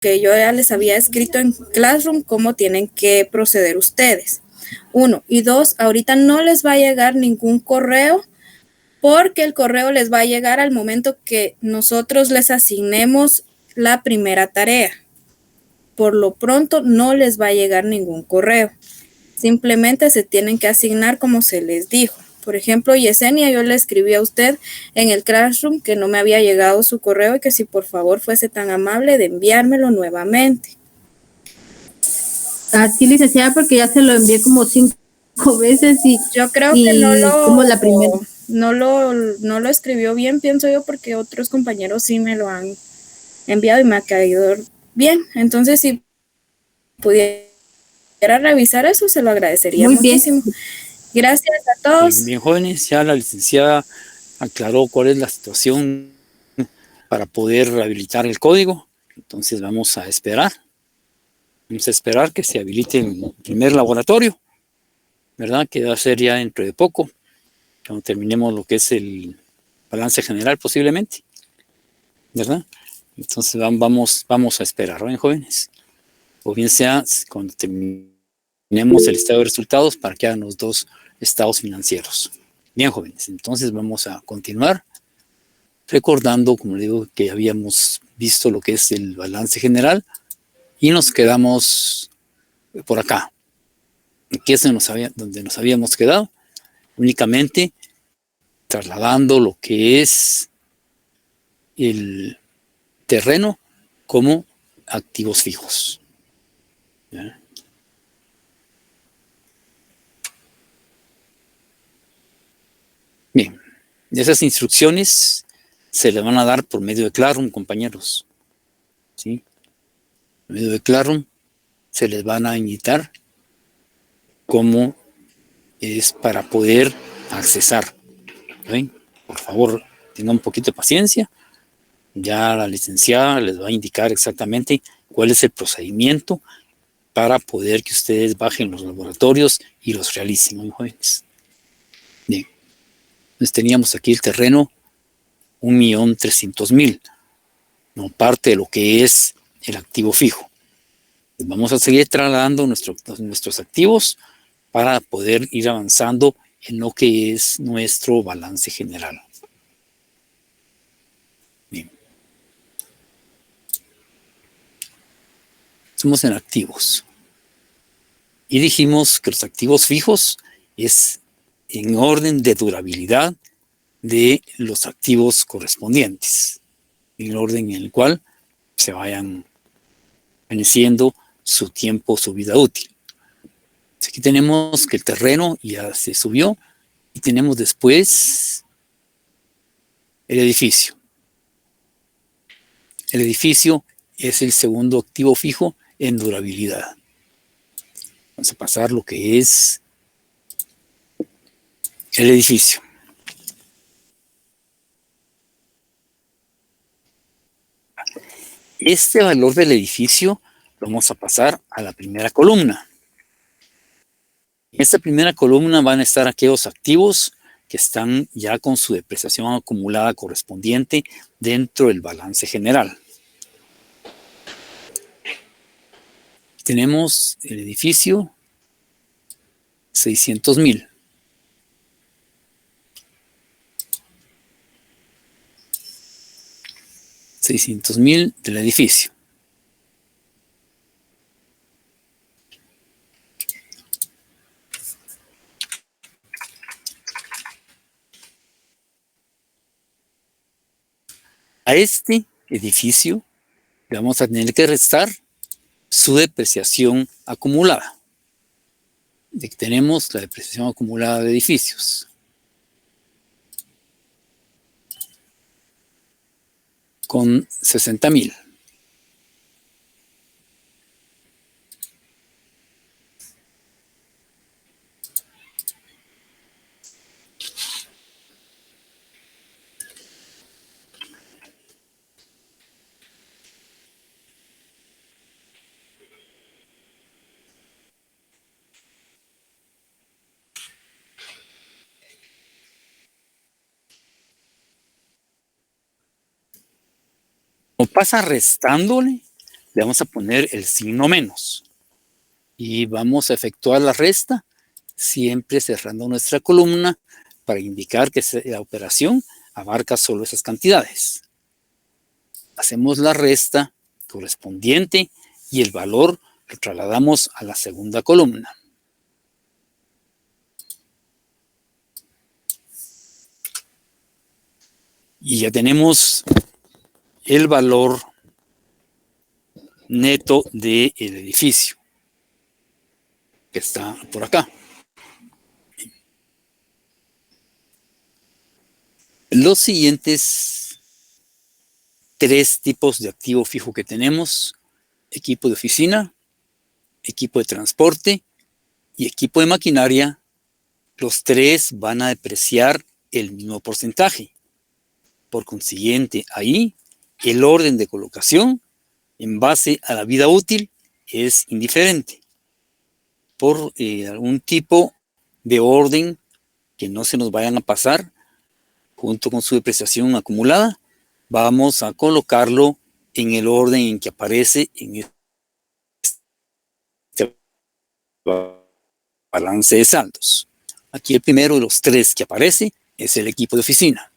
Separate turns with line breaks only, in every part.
que yo ya les había escrito en Classroom cómo tienen que proceder ustedes. 1. Y 2, ahorita no les va a llegar ningún correo porque el correo les va a llegar al momento que nosotros les asignemos la primera tarea. Por lo pronto no les va a llegar ningún correo. Simplemente se tienen que asignar como se les dijo. Por ejemplo, Yesenia, yo le escribí a usted en el Classroom que no me había llegado su correo y que si por favor fuese tan amable de enviármelo nuevamente.
Así, licenciada, porque ya se lo envié como 5 veces y
yo creo que
como la primera.
No lo escribió bien, pienso yo, porque otros compañeros sí me lo han enviado y me ha caído bien. Entonces, si pudiera revisar eso, se lo agradecería muchísimo. Gracias a todos.
Bien, jóvenes, ya la licenciada aclaró cuál es la situación para poder rehabilitar el código. Entonces vamos a esperar. Vamos a esperar que se habilite el primer laboratorio, ¿verdad? Que va a ser ya dentro de poco, cuando terminemos lo que es el balance general posiblemente, ¿verdad? Entonces vamos a esperar, ¿ven, jóvenes? O bien sea cuando terminemos el estado de resultados para que hagan los dos estados financieros. Bien, jóvenes, entonces vamos a continuar recordando, como le digo, que habíamos visto lo que es el balance general y nos quedamos por acá. Aquí es donde nos habíamos quedado, únicamente trasladando lo que es el terreno como activos fijos. ¿Ya? Bien, esas instrucciones se le van a dar por medio de Classroom, compañeros. ¿Sí? Por medio de Classroom se les van a indicar cómo es para poder accesar. ¿Ven? Por favor, tengan un poquito de paciencia. Ya la licenciada les va a indicar exactamente cuál es el procedimiento para poder que ustedes bajen los laboratorios y los realicen, ¿no, jóvenes? Bien, entonces teníamos aquí el terreno 1.300.000, no parte de lo que es el activo fijo. Vamos a seguir trasladando nuestros activos para poder ir avanzando en lo que es nuestro balance general. Bien. Somos en activos. Y dijimos que los activos fijos es en orden de durabilidad de los activos correspondientes, en el orden en el cual se vayan venciendo su tiempo, su vida útil. Aquí tenemos que el terreno ya se subió y tenemos después el edificio. El edificio es el segundo activo fijo en durabilidad. Vamos a pasar lo que es el edificio. Este valor del edificio lo vamos a pasar a la primera columna. En esta primera columna van a estar aquellos activos que están ya con su depreciación acumulada correspondiente dentro del balance general. Tenemos el edificio 600.000. $600.000 del edificio. A este edificio le vamos a tener que restar su depreciación acumulada. De que tenemos la depreciación acumulada de edificios. Con 60.000. Como pasa restándole le vamos a poner el signo menos. Y vamos a efectuar la resta, siempre cerrando nuestra columna para indicar que la operación abarca solo esas cantidades. Hacemos la resta correspondiente y el valor lo trasladamos a la segunda columna. Y ya tenemos el valor neto del edificio, que está por acá. Los siguientes 3 tipos de activo fijo que tenemos: equipo de oficina, equipo de transporte y equipo de maquinaria. Los 3 van a depreciar el mismo porcentaje. Por consiguiente, ahí el orden de colocación en base a la vida útil es indiferente. Por algún tipo de orden que no se nos vayan a pasar, junto con su depreciación acumulada, vamos a colocarlo en el orden en que aparece en este balance de saldos. Aquí el primero de los 3 que aparece es el equipo de oficina.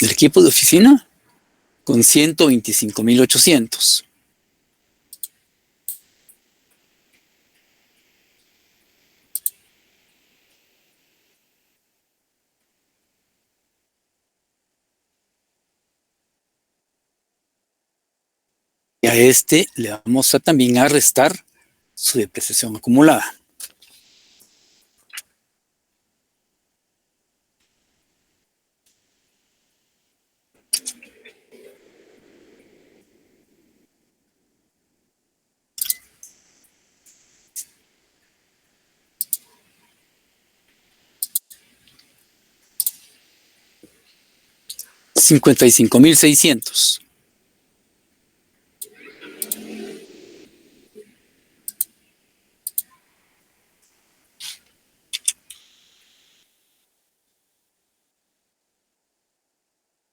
El equipo de oficina con 125.800. Y a este le vamos a también a restar su depreciación acumulada. $55.600.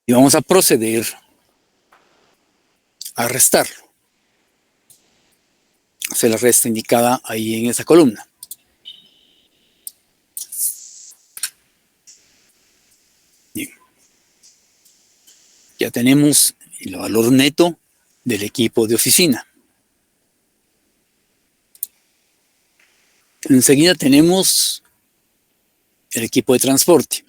Y vamos a proceder a restarlo. Hacer la resta indicada ahí en esa columna. Bien. Ya tenemos el valor neto del equipo de oficina. Enseguida tenemos el equipo de transporte.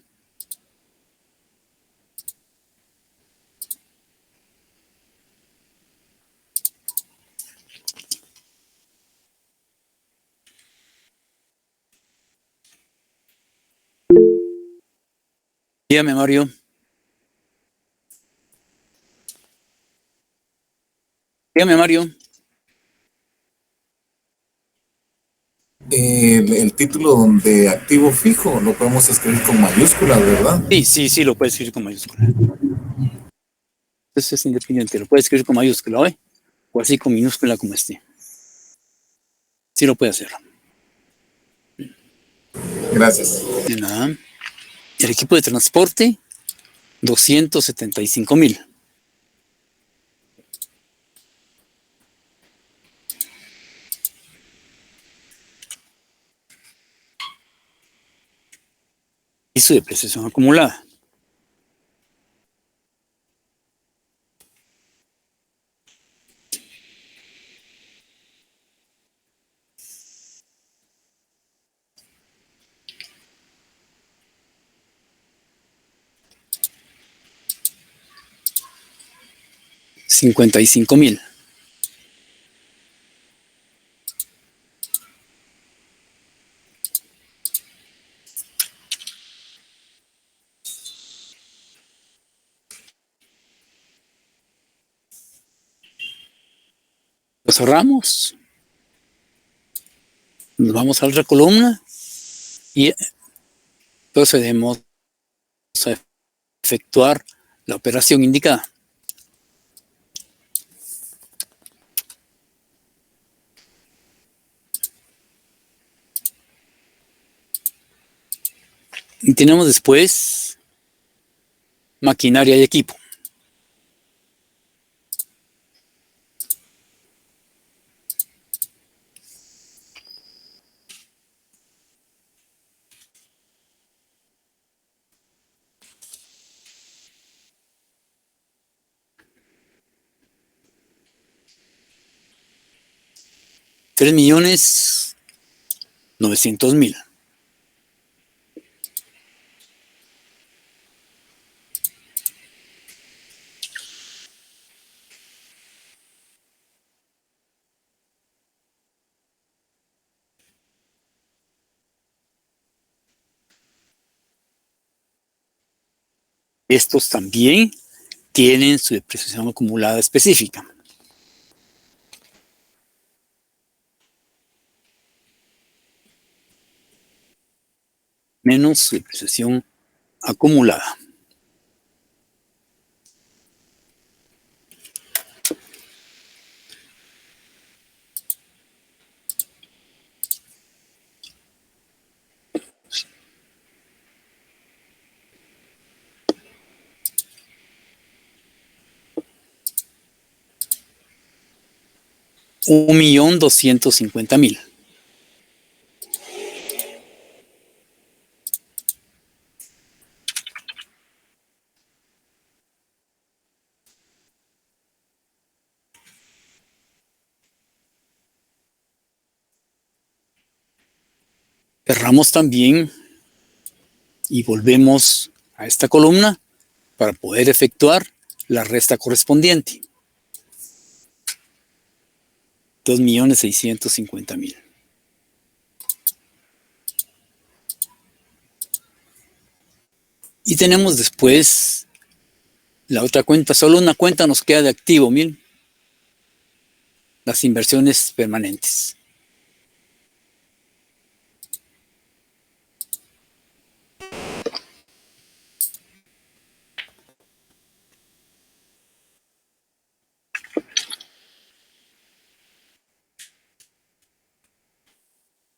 Dígame, Mario. Dígame, Mario.
El título de activo fijo lo podemos escribir con mayúsculas, ¿verdad?
Sí, lo puede escribir con mayúscula. Eso es independiente, lo puede escribir con mayúscula, ¿oye? O así con minúscula como esté. Sí lo puede hacer.
Gracias.
De nada. El equipo de transporte, 275.000. Y su depreciación acumulada. $55.000. Lo cerramos. Nos vamos a la otra columna y procedemos a efectuar la operación indicada. Y tenemos después maquinaria y equipo. $3.900.000. Estos también tienen su depreciación acumulada específica. Menos su depreciación acumulada. $1.250.000. Cerramos también y volvemos a esta columna para poder efectuar la resta correspondiente. $2.650.000. Y tenemos después la otra cuenta. Solo una cuenta nos queda de activo, miren. Las inversiones permanentes.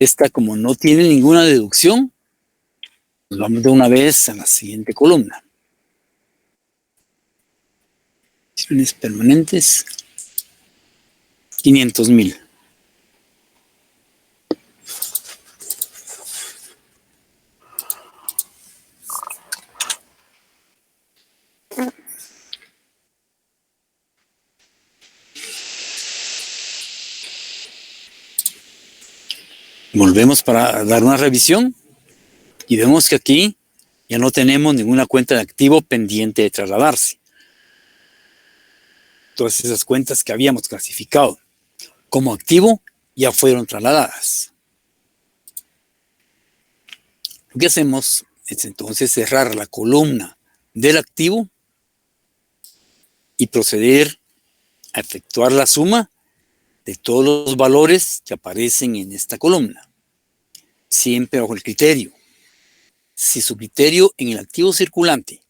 Esta, como no tiene ninguna deducción, nos vamos de una vez a la siguiente columna. Inversiones permanentes, $500.000. Volvemos para dar una revisión y vemos que aquí ya no tenemos ninguna cuenta de activo pendiente de trasladarse. Todas esas cuentas que habíamos clasificado como activo ya fueron trasladadas. Lo que hacemos es entonces cerrar la columna del activo y proceder a efectuar la suma de todos los valores que aparecen en esta columna, siempre bajo el criterio. Si su criterio en el activo circulante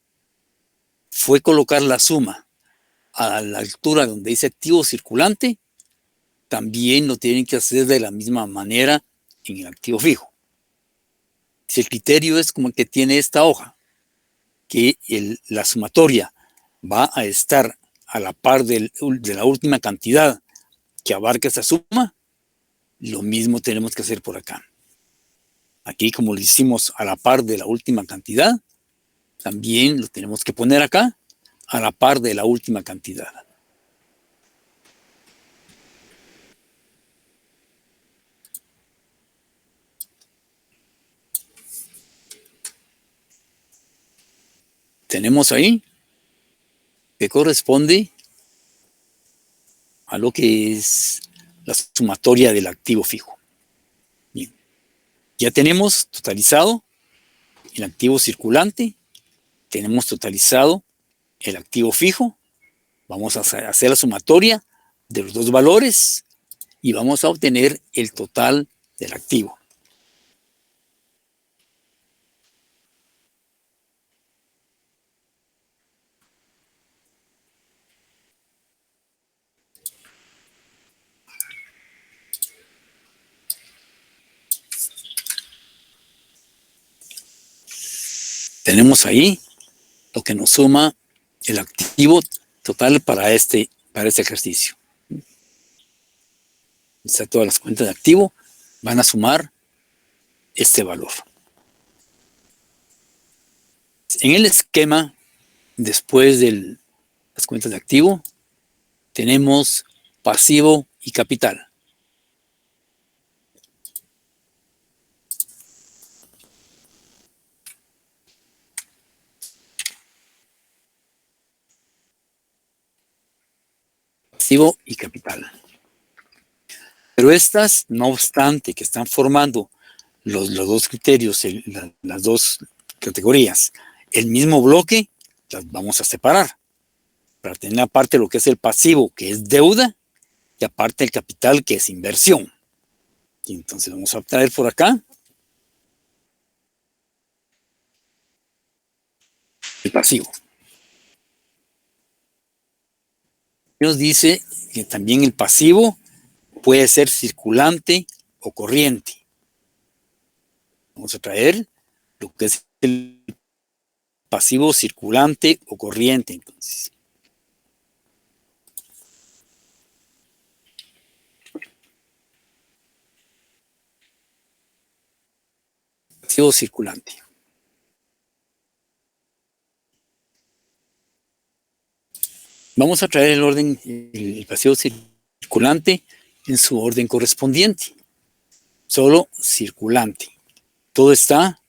fue colocar la suma a la altura donde dice activo circulante, también lo tienen que hacer de la misma manera en el activo fijo. Si el criterio es como el que tiene esta hoja, que la sumatoria va a estar a la par de la última cantidad que abarca esa suma, lo mismo tenemos que hacer por acá. Aquí, como lo hicimos a la par de la última cantidad, también lo tenemos que poner acá a la par de la última cantidad. Tenemos ahí que corresponde a lo que es la sumatoria del activo fijo. Bien. Ya tenemos totalizado el activo circulante, tenemos totalizado el activo fijo. Vamos a hacer la sumatoria de los dos valores y vamos a obtener el total del activo. tenemos ahí lo que nos suma el activo total para este ejercicio. O sea, todas las cuentas de activo van a sumar este valor. En el esquema, después de las cuentas de activo, tenemos pasivo y capital. Pasivo y capital. Pero estas, no obstante que están formando los dos criterios, las dos categorías, el mismo bloque, las vamos a separar para tener aparte lo que es el pasivo, que es deuda, y aparte el capital, que es inversión. Y entonces vamos a traer por acá el pasivo. Nos dice que también el pasivo puede ser circulante o corriente. Vamos a traer lo que es el pasivo circulante o corriente, entonces. Pasivo circulante. Vamos a traer el pasivo circulante en su orden correspondiente. Solo circulante. Todo está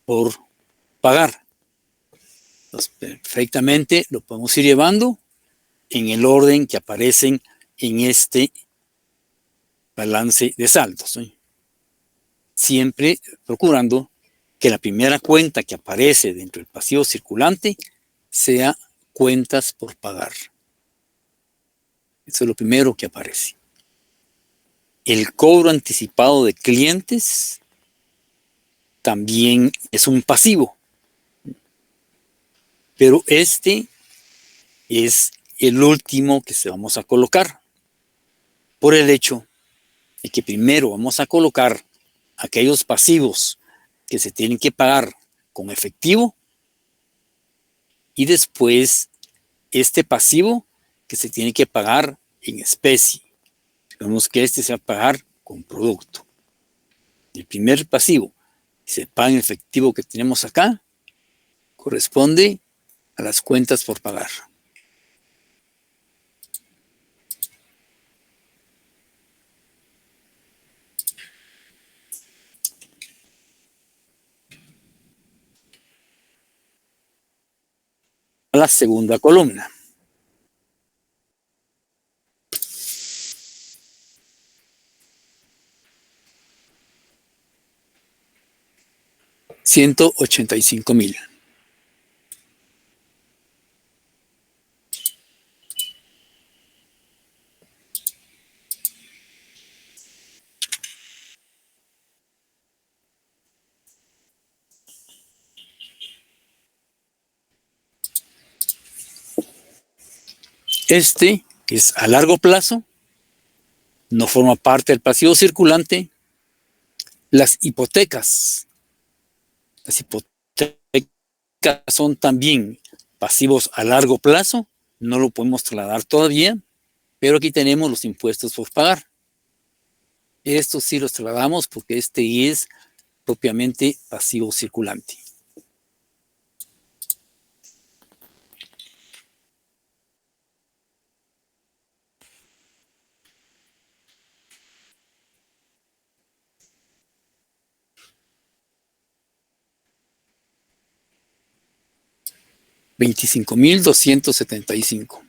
por pagar. Entonces, perfectamente lo podemos ir llevando en el orden que aparecen en este balance de saldos, ¿sí? Siempre procurando que la primera cuenta que aparece dentro del pasivo circulante sea cuentas por pagar. Eso es lo primero que aparece. El cobro anticipado de clientes también es un pasivo, pero este es el último que se vamos a colocar, por el hecho de que primero vamos a colocar aquellos pasivos que se tienen que pagar con efectivo y después este pasivo que se tiene que pagar en especie. Vemos que este se va a pagar con producto. El primer pasivo que se paga en efectivo que tenemos acá corresponde a las cuentas por pagar. A la segunda columna. $185,000. Este es a largo plazo, no forma parte del pasivo circulante. Las hipotecas son también pasivos a largo plazo, no lo podemos trasladar todavía, pero aquí tenemos los impuestos por pagar. Estos sí los trasladamos porque este es propiamente pasivo circulante. $25,275.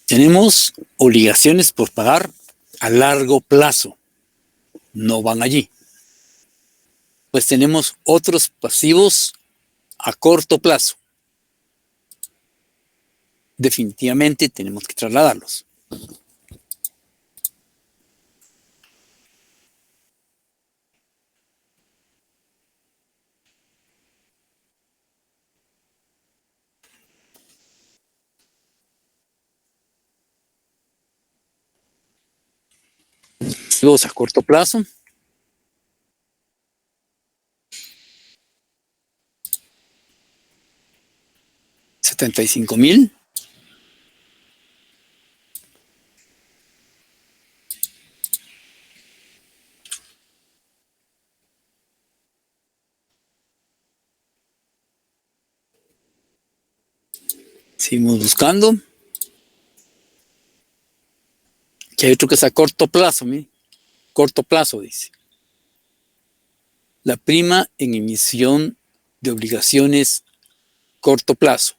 Tenemos obligaciones por pagar a largo plazo, no van allí. Pues tenemos otros pasivos a corto plazo. Definitivamente tenemos que trasladarlos. a corto plazo. $75,000. Seguimos buscando. Que hay otro que es a corto plazo, mire. Corto plazo, dice. La prima en emisión de obligaciones corto plazo.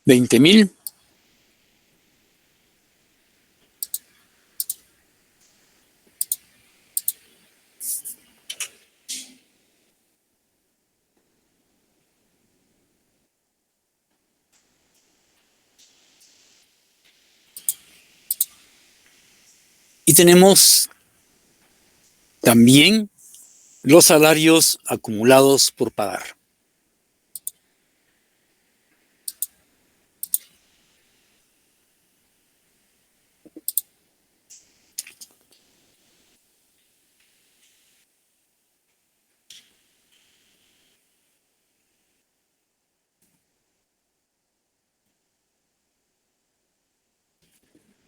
$20,000. Y tenemos también los salarios acumulados por pagar.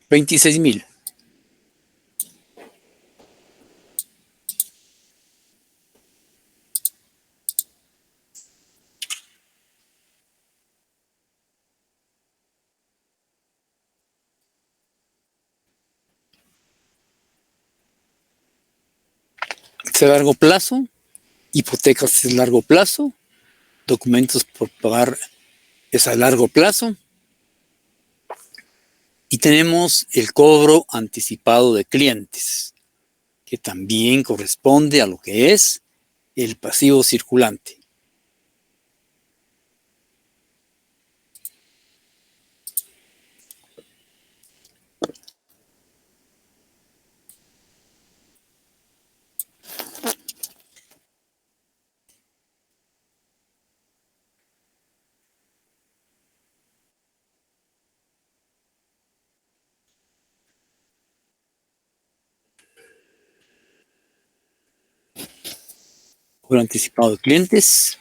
$26,000. Es a largo plazo, hipotecas es largo plazo, documentos por pagar es a largo plazo. Y tenemos el cobro anticipado de clientes, que también corresponde a lo que es el pasivo circulante. Cobro anticipado de clientes,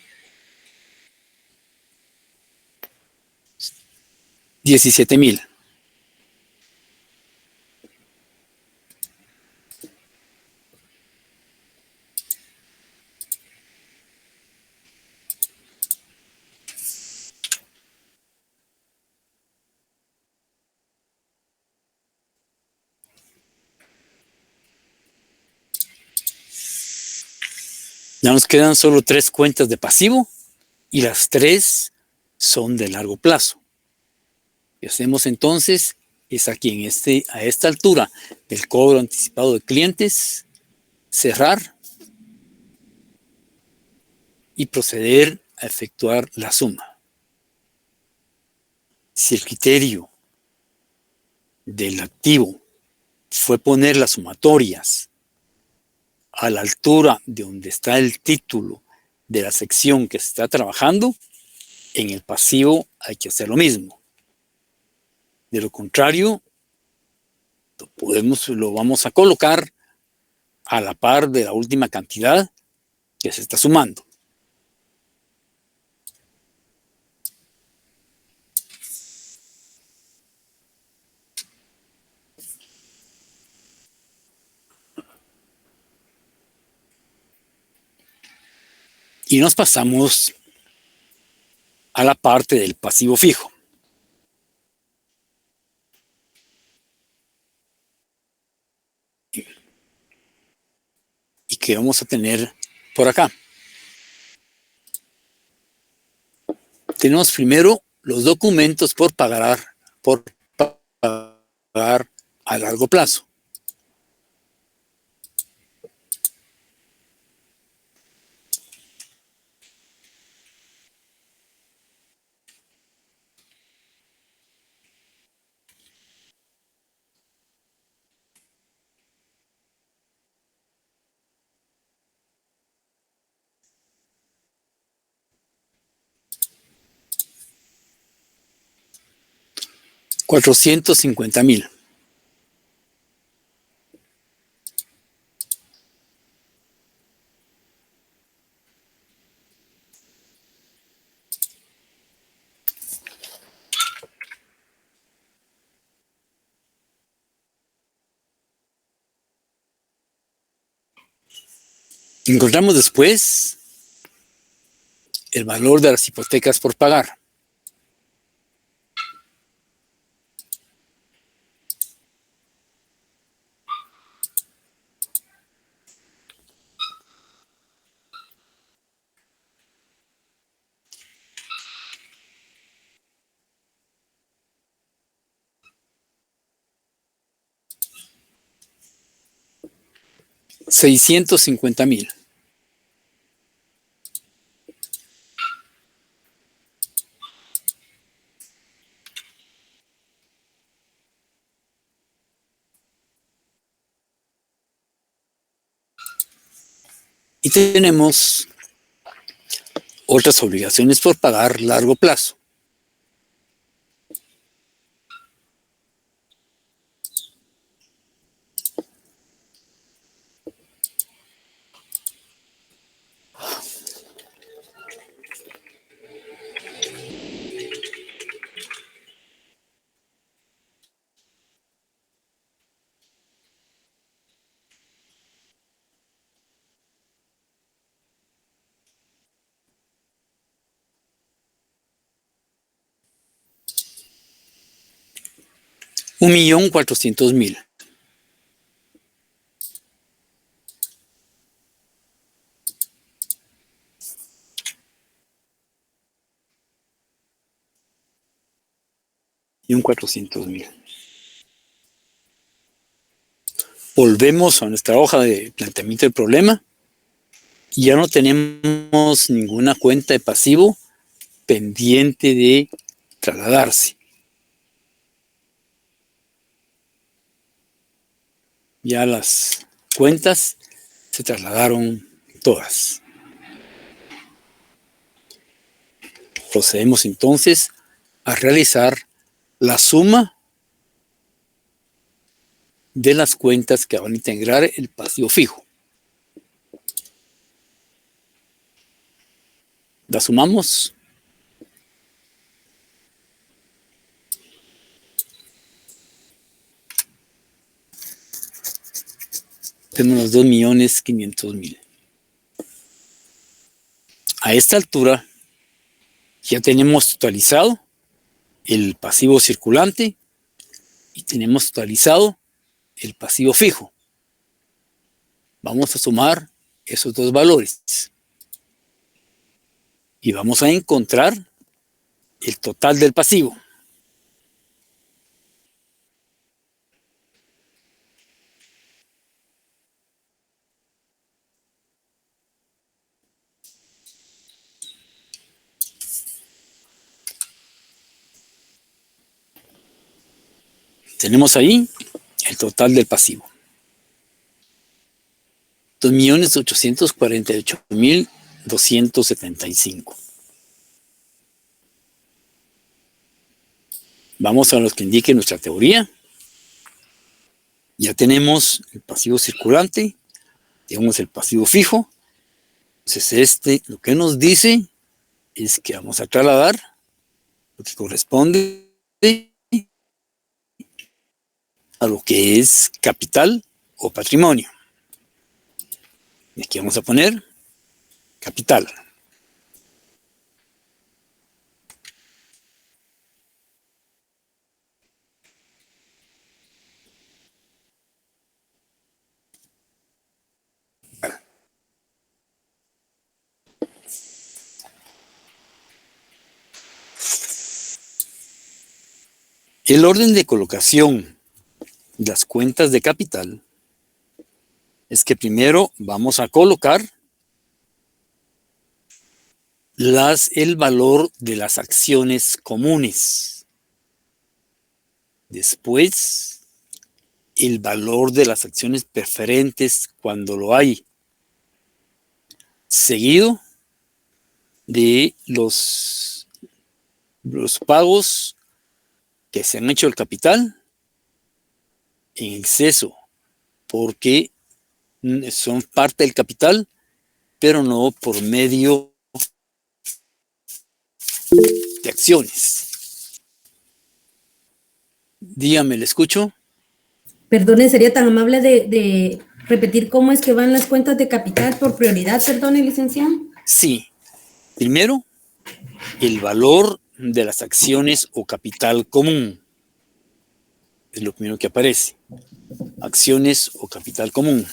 $17,000. Ya nos quedan solo 3 cuentas de pasivo y las 3 son de largo plazo. Lo que hacemos entonces es aquí a esta altura del cobro anticipado de clientes, cerrar y proceder a efectuar la suma. Si el criterio del activo fue poner las sumatorias a la altura de donde está el título de la sección que se está trabajando, en el pasivo hay que hacer lo mismo. De lo contrario, lo vamos a colocar a la par de la última cantidad que se está sumando. Y nos pasamos a la parte del pasivo fijo. ¿Y qué vamos a tener por acá? Tenemos primero los documentos por pagar a largo plazo. 450,000. Encontramos después el valor de las hipotecas por pagar. $650,000. Y tenemos otras obligaciones por pagar a largo plazo. $1,400,000. Y $1,400,000. Volvemos a nuestra hoja de planteamiento del problema. Y ya no tenemos ninguna cuenta de pasivo pendiente de trasladarse. Ya las cuentas se trasladaron todas. Procedemos entonces a realizar la suma de las cuentas que van a integrar el pasivo fijo. La sumamos. Tenemos 2,500,000. A esta altura ya tenemos totalizado el pasivo circulante y tenemos totalizado el pasivo fijo. Vamos a sumar esos dos valores y vamos a encontrar el total del pasivo. Tenemos ahí el total del pasivo. 2,848,275. Vamos a los que indique nuestra teoría. Ya tenemos el pasivo circulante, tenemos el pasivo fijo. Entonces lo que nos dice es que vamos a trasladar lo que corresponde a lo que es capital o patrimonio. Y aquí vamos a poner capital. El orden de colocación de las cuentas de capital es que primero vamos a colocar el valor de las acciones comunes. Después, el valor de las acciones preferentes cuando lo hay. Seguido de los pagos que se han hecho el capital en exceso, porque son parte del capital, pero no por medio de acciones. Dígame, ¿le escucho?
Perdone, sería tan amable de repetir cómo es que van las cuentas de capital por prioridad, perdone, licenciado.
Sí. Primero, el valor de las acciones o capital común. Es lo primero que aparece. Acciones o capital común.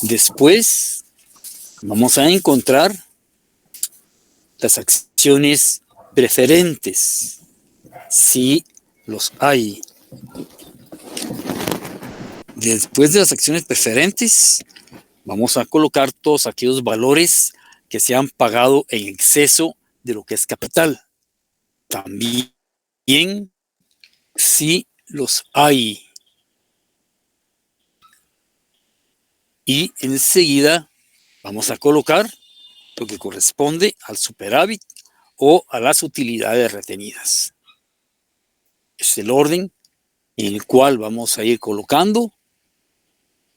Después, vamos a encontrar las acciones preferentes, si los hay. Después de las acciones preferentes, vamos a colocar todos aquellos valores que se han pagado en exceso de lo que es capital. También, si los hay. Y enseguida vamos a colocar lo que corresponde al superávit o a las utilidades retenidas. Es el orden en el cual vamos a ir colocando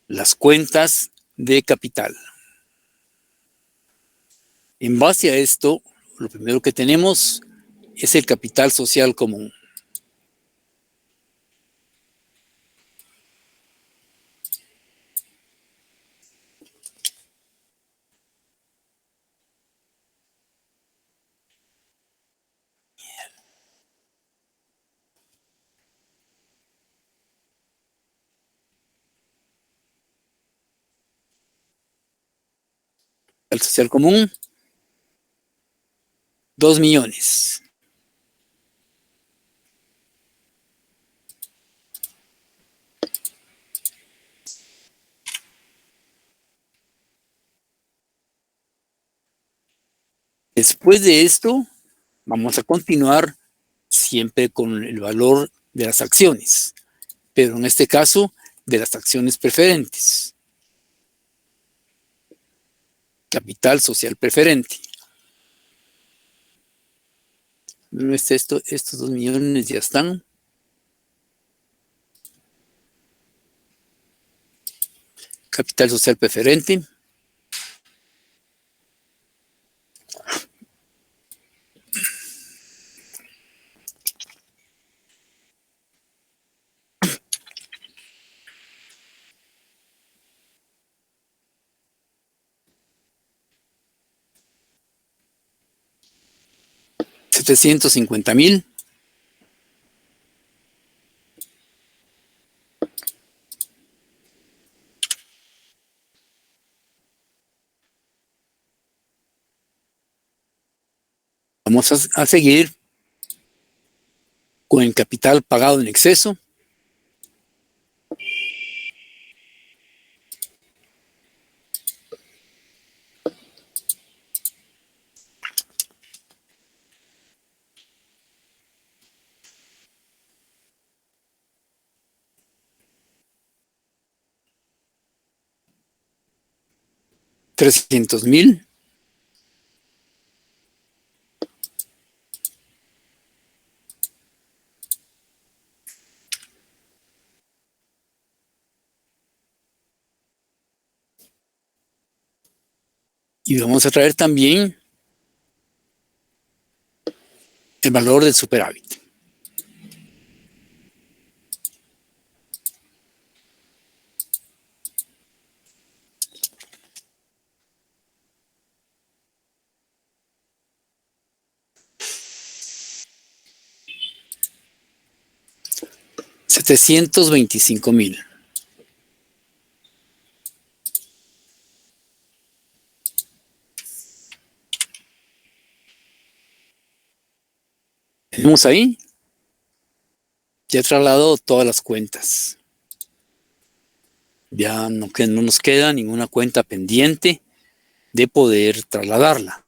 las cuentas de capital. En base a esto, lo primero que tenemos es el capital social común. El social común, 2 millones. Después de esto, vamos a continuar siempre con el valor de las acciones, pero en este caso de las acciones preferentes. Capital social preferente. No es esto, estos 2 millones ya están. Capital social preferente. $750,000. Vamos a seguir con el capital pagado en exceso. $300,000. Y vamos a traer también el valor del superávit. $725,000. Tenemos ahí, ya he trasladado todas las cuentas. Ya no nos queda ninguna cuenta pendiente de poder trasladarla.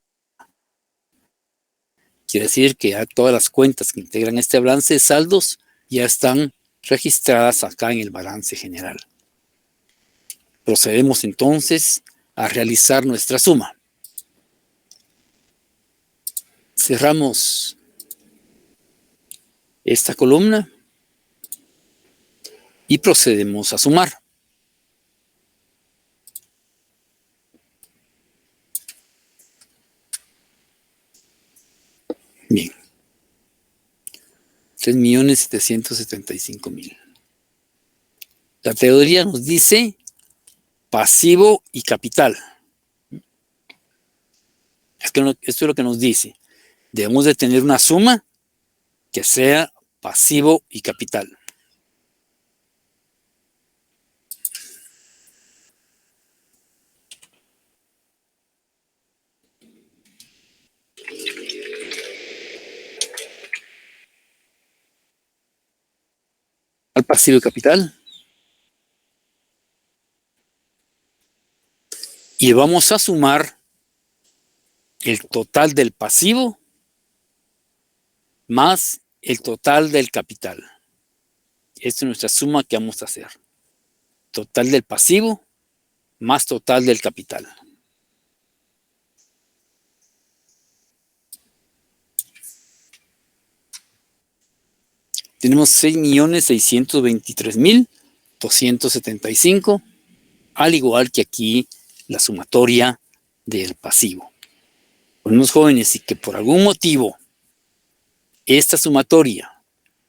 Quiere decir que ya todas las cuentas que integran este balance de saldos ya están registradas acá en el balance general. Procedemos entonces a realizar nuestra suma. Cerramos esta columna y procedemos a sumar. Bien. 3.775.000. La teoría nos dice pasivo y capital. Esto es lo que nos dice. Debemos de tener una suma que sea pasivo y capital. Al pasivo y capital. Y vamos a sumar el total del pasivo más el total del capital. Esta es nuestra suma que vamos a hacer. Total del pasivo más total del capital. Tenemos 6.623.275, al igual que aquí la sumatoria del pasivo. Ponemos jóvenes y que por algún motivo esta sumatoria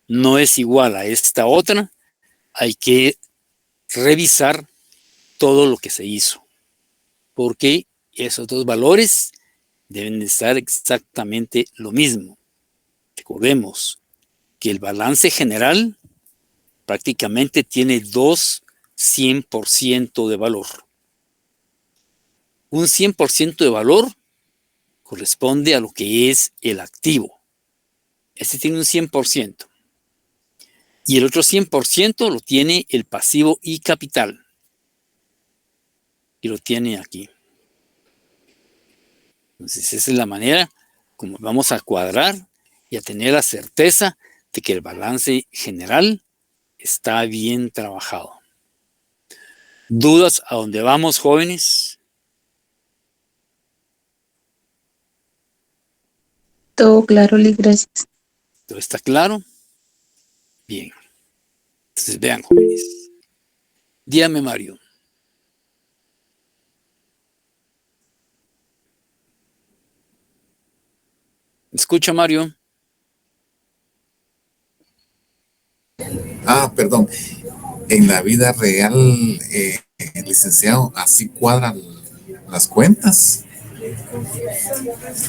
no es igual a esta otra, hay que revisar todo lo que se hizo, porque esos dos valores deben de estar exactamente lo mismo. Recordemos que el balance general prácticamente tiene dos 100% de valor. Un 100% de valor corresponde a lo que es el activo. Este tiene un 100%. Y el otro 100% lo tiene el pasivo y capital. Y lo tiene aquí. Entonces esa es la manera como vamos a cuadrar y a tener la certeza de que el balance general está bien trabajado. ¿Dudas a dónde vamos, jóvenes?
Todo claro, Lick, gracias.
¿Todo está claro? Bien. Entonces vean, jóvenes. Dígame, Mario. ¿Me escucha, Mario?
Perdón. En la vida real, licenciado, así cuadran las cuentas.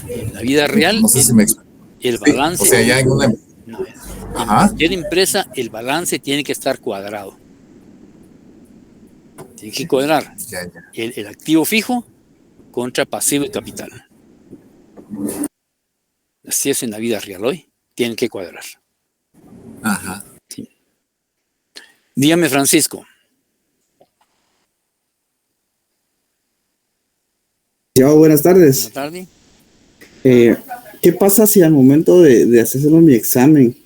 En la vida real,
No sé si me explico.
el
Sí,
balance...
o sea, ya en una...
No,
Ajá.
en cualquier empresa, el balance tiene que estar cuadrado. Tiene que cuadrar
Ya.
el activo fijo contra pasivo y capital. Así es en la vida real hoy. Tienen que cuadrar.
Ajá.
Sí. Dígame, Francisco.
Buenas tardes.
Buenas tardes.
¿Qué pasa si al momento de hacerlo mi examen,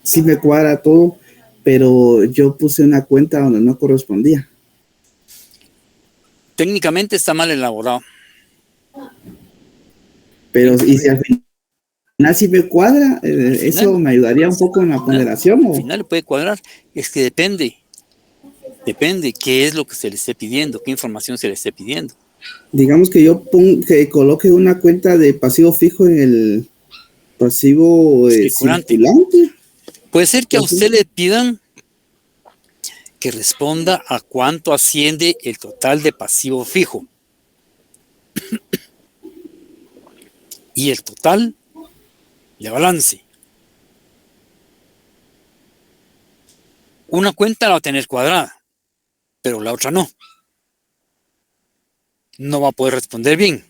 sí me cuadra todo, pero yo puse una cuenta donde no correspondía?
Técnicamente está mal elaborado.
Pero, ¿y si al final sí me cuadra? ¿Eso me ayudaría un poco en la ponderación?
Al final le puede cuadrar. Es que depende. Depende qué es lo que se le esté pidiendo, qué información se le esté pidiendo.
Digamos que yo que coloque una cuenta de pasivo fijo en el pasivo circulante.
Puede ser que a usted le pidan que responda a cuánto asciende el total de pasivo fijo y el total de balance. Una cuenta la va a tener cuadrada, pero la otra no. No va a poder responder bien.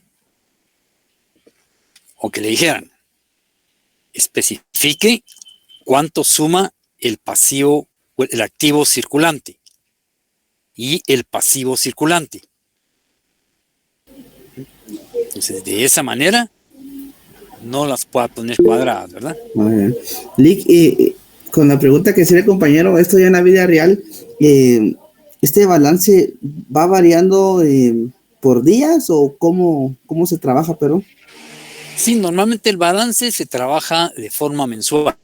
O que le dijeran, especifique cuánto suma el pasivo, el activo circulante y el pasivo circulante. Entonces, de esa manera, no las pueda poner cuadradas, ¿verdad?
Lick, con la pregunta que hacía el compañero, esto ya en la vida real, ¿este balance va variando por días o cómo se trabaja, pero?
Sí, normalmente el balance se trabaja de forma mensual.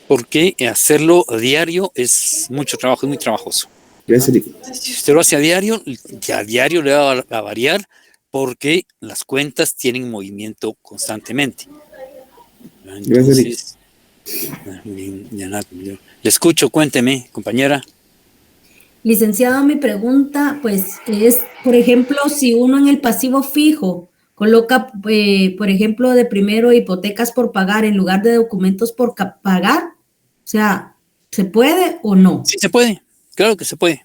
Porque hacerlo a diario es mucho trabajo, es muy trabajoso.
Gracias, Lick.
Si usted lo hace a diario, ya a diario le va a variar porque las cuentas tienen movimiento constantemente. Entonces, le escucho, cuénteme, compañera.
Licenciado, mi pregunta, pues, es, por ejemplo, si uno en el pasivo fijo coloca, por ejemplo, de primero hipotecas por pagar en lugar de documentos por pagar, o sea, ¿se puede o no?
Sí, se puede, claro que se puede.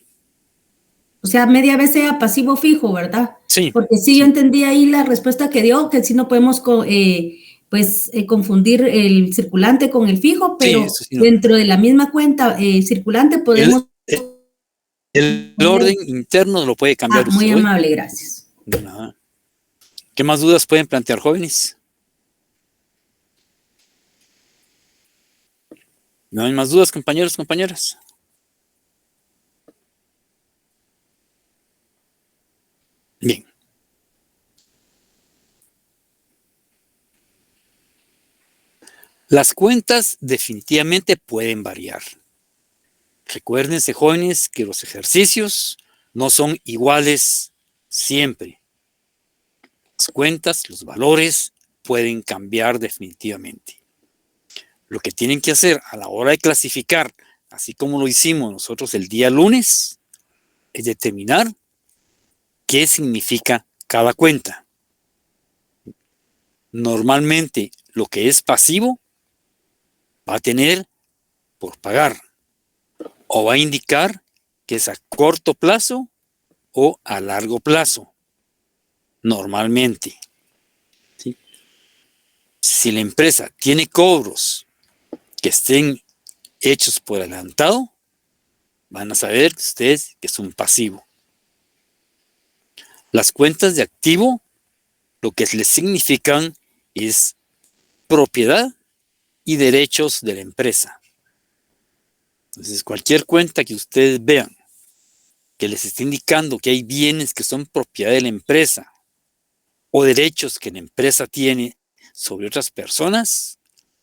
O sea, media vez sea pasivo fijo, ¿verdad?
Sí.
Porque sí, yo entendí ahí la respuesta que dio, que sí no podemos confundir el circulante con el fijo, pero
eso sí, no.
dentro de la misma cuenta circulante podemos...
El orden interno lo puede cambiar usted.
Muy amable, gracias.
De nada. ¿Qué más dudas pueden plantear, jóvenes? ¿No hay más dudas, compañeros, compañeras? Bien. Las cuentas definitivamente pueden variar. Recuérdense, jóvenes, que los ejercicios no son iguales siempre. Las cuentas, los valores pueden cambiar definitivamente. Lo que tienen que hacer a la hora de clasificar, así como lo hicimos nosotros el día lunes, es determinar qué significa cada cuenta. Normalmente, lo que es pasivo va a tener por pagar o va a indicar que es a corto plazo o a largo plazo. Normalmente. ¿Sí? Si la empresa tiene cobros que estén hechos por adelantado, van a saber ustedes que es un pasivo. Las cuentas de activo, lo que les significan es propiedad y derechos de la empresa. Entonces, cualquier cuenta que ustedes vean que les esté indicando que hay bienes que son propiedad de la empresa o derechos que la empresa tiene sobre otras personas,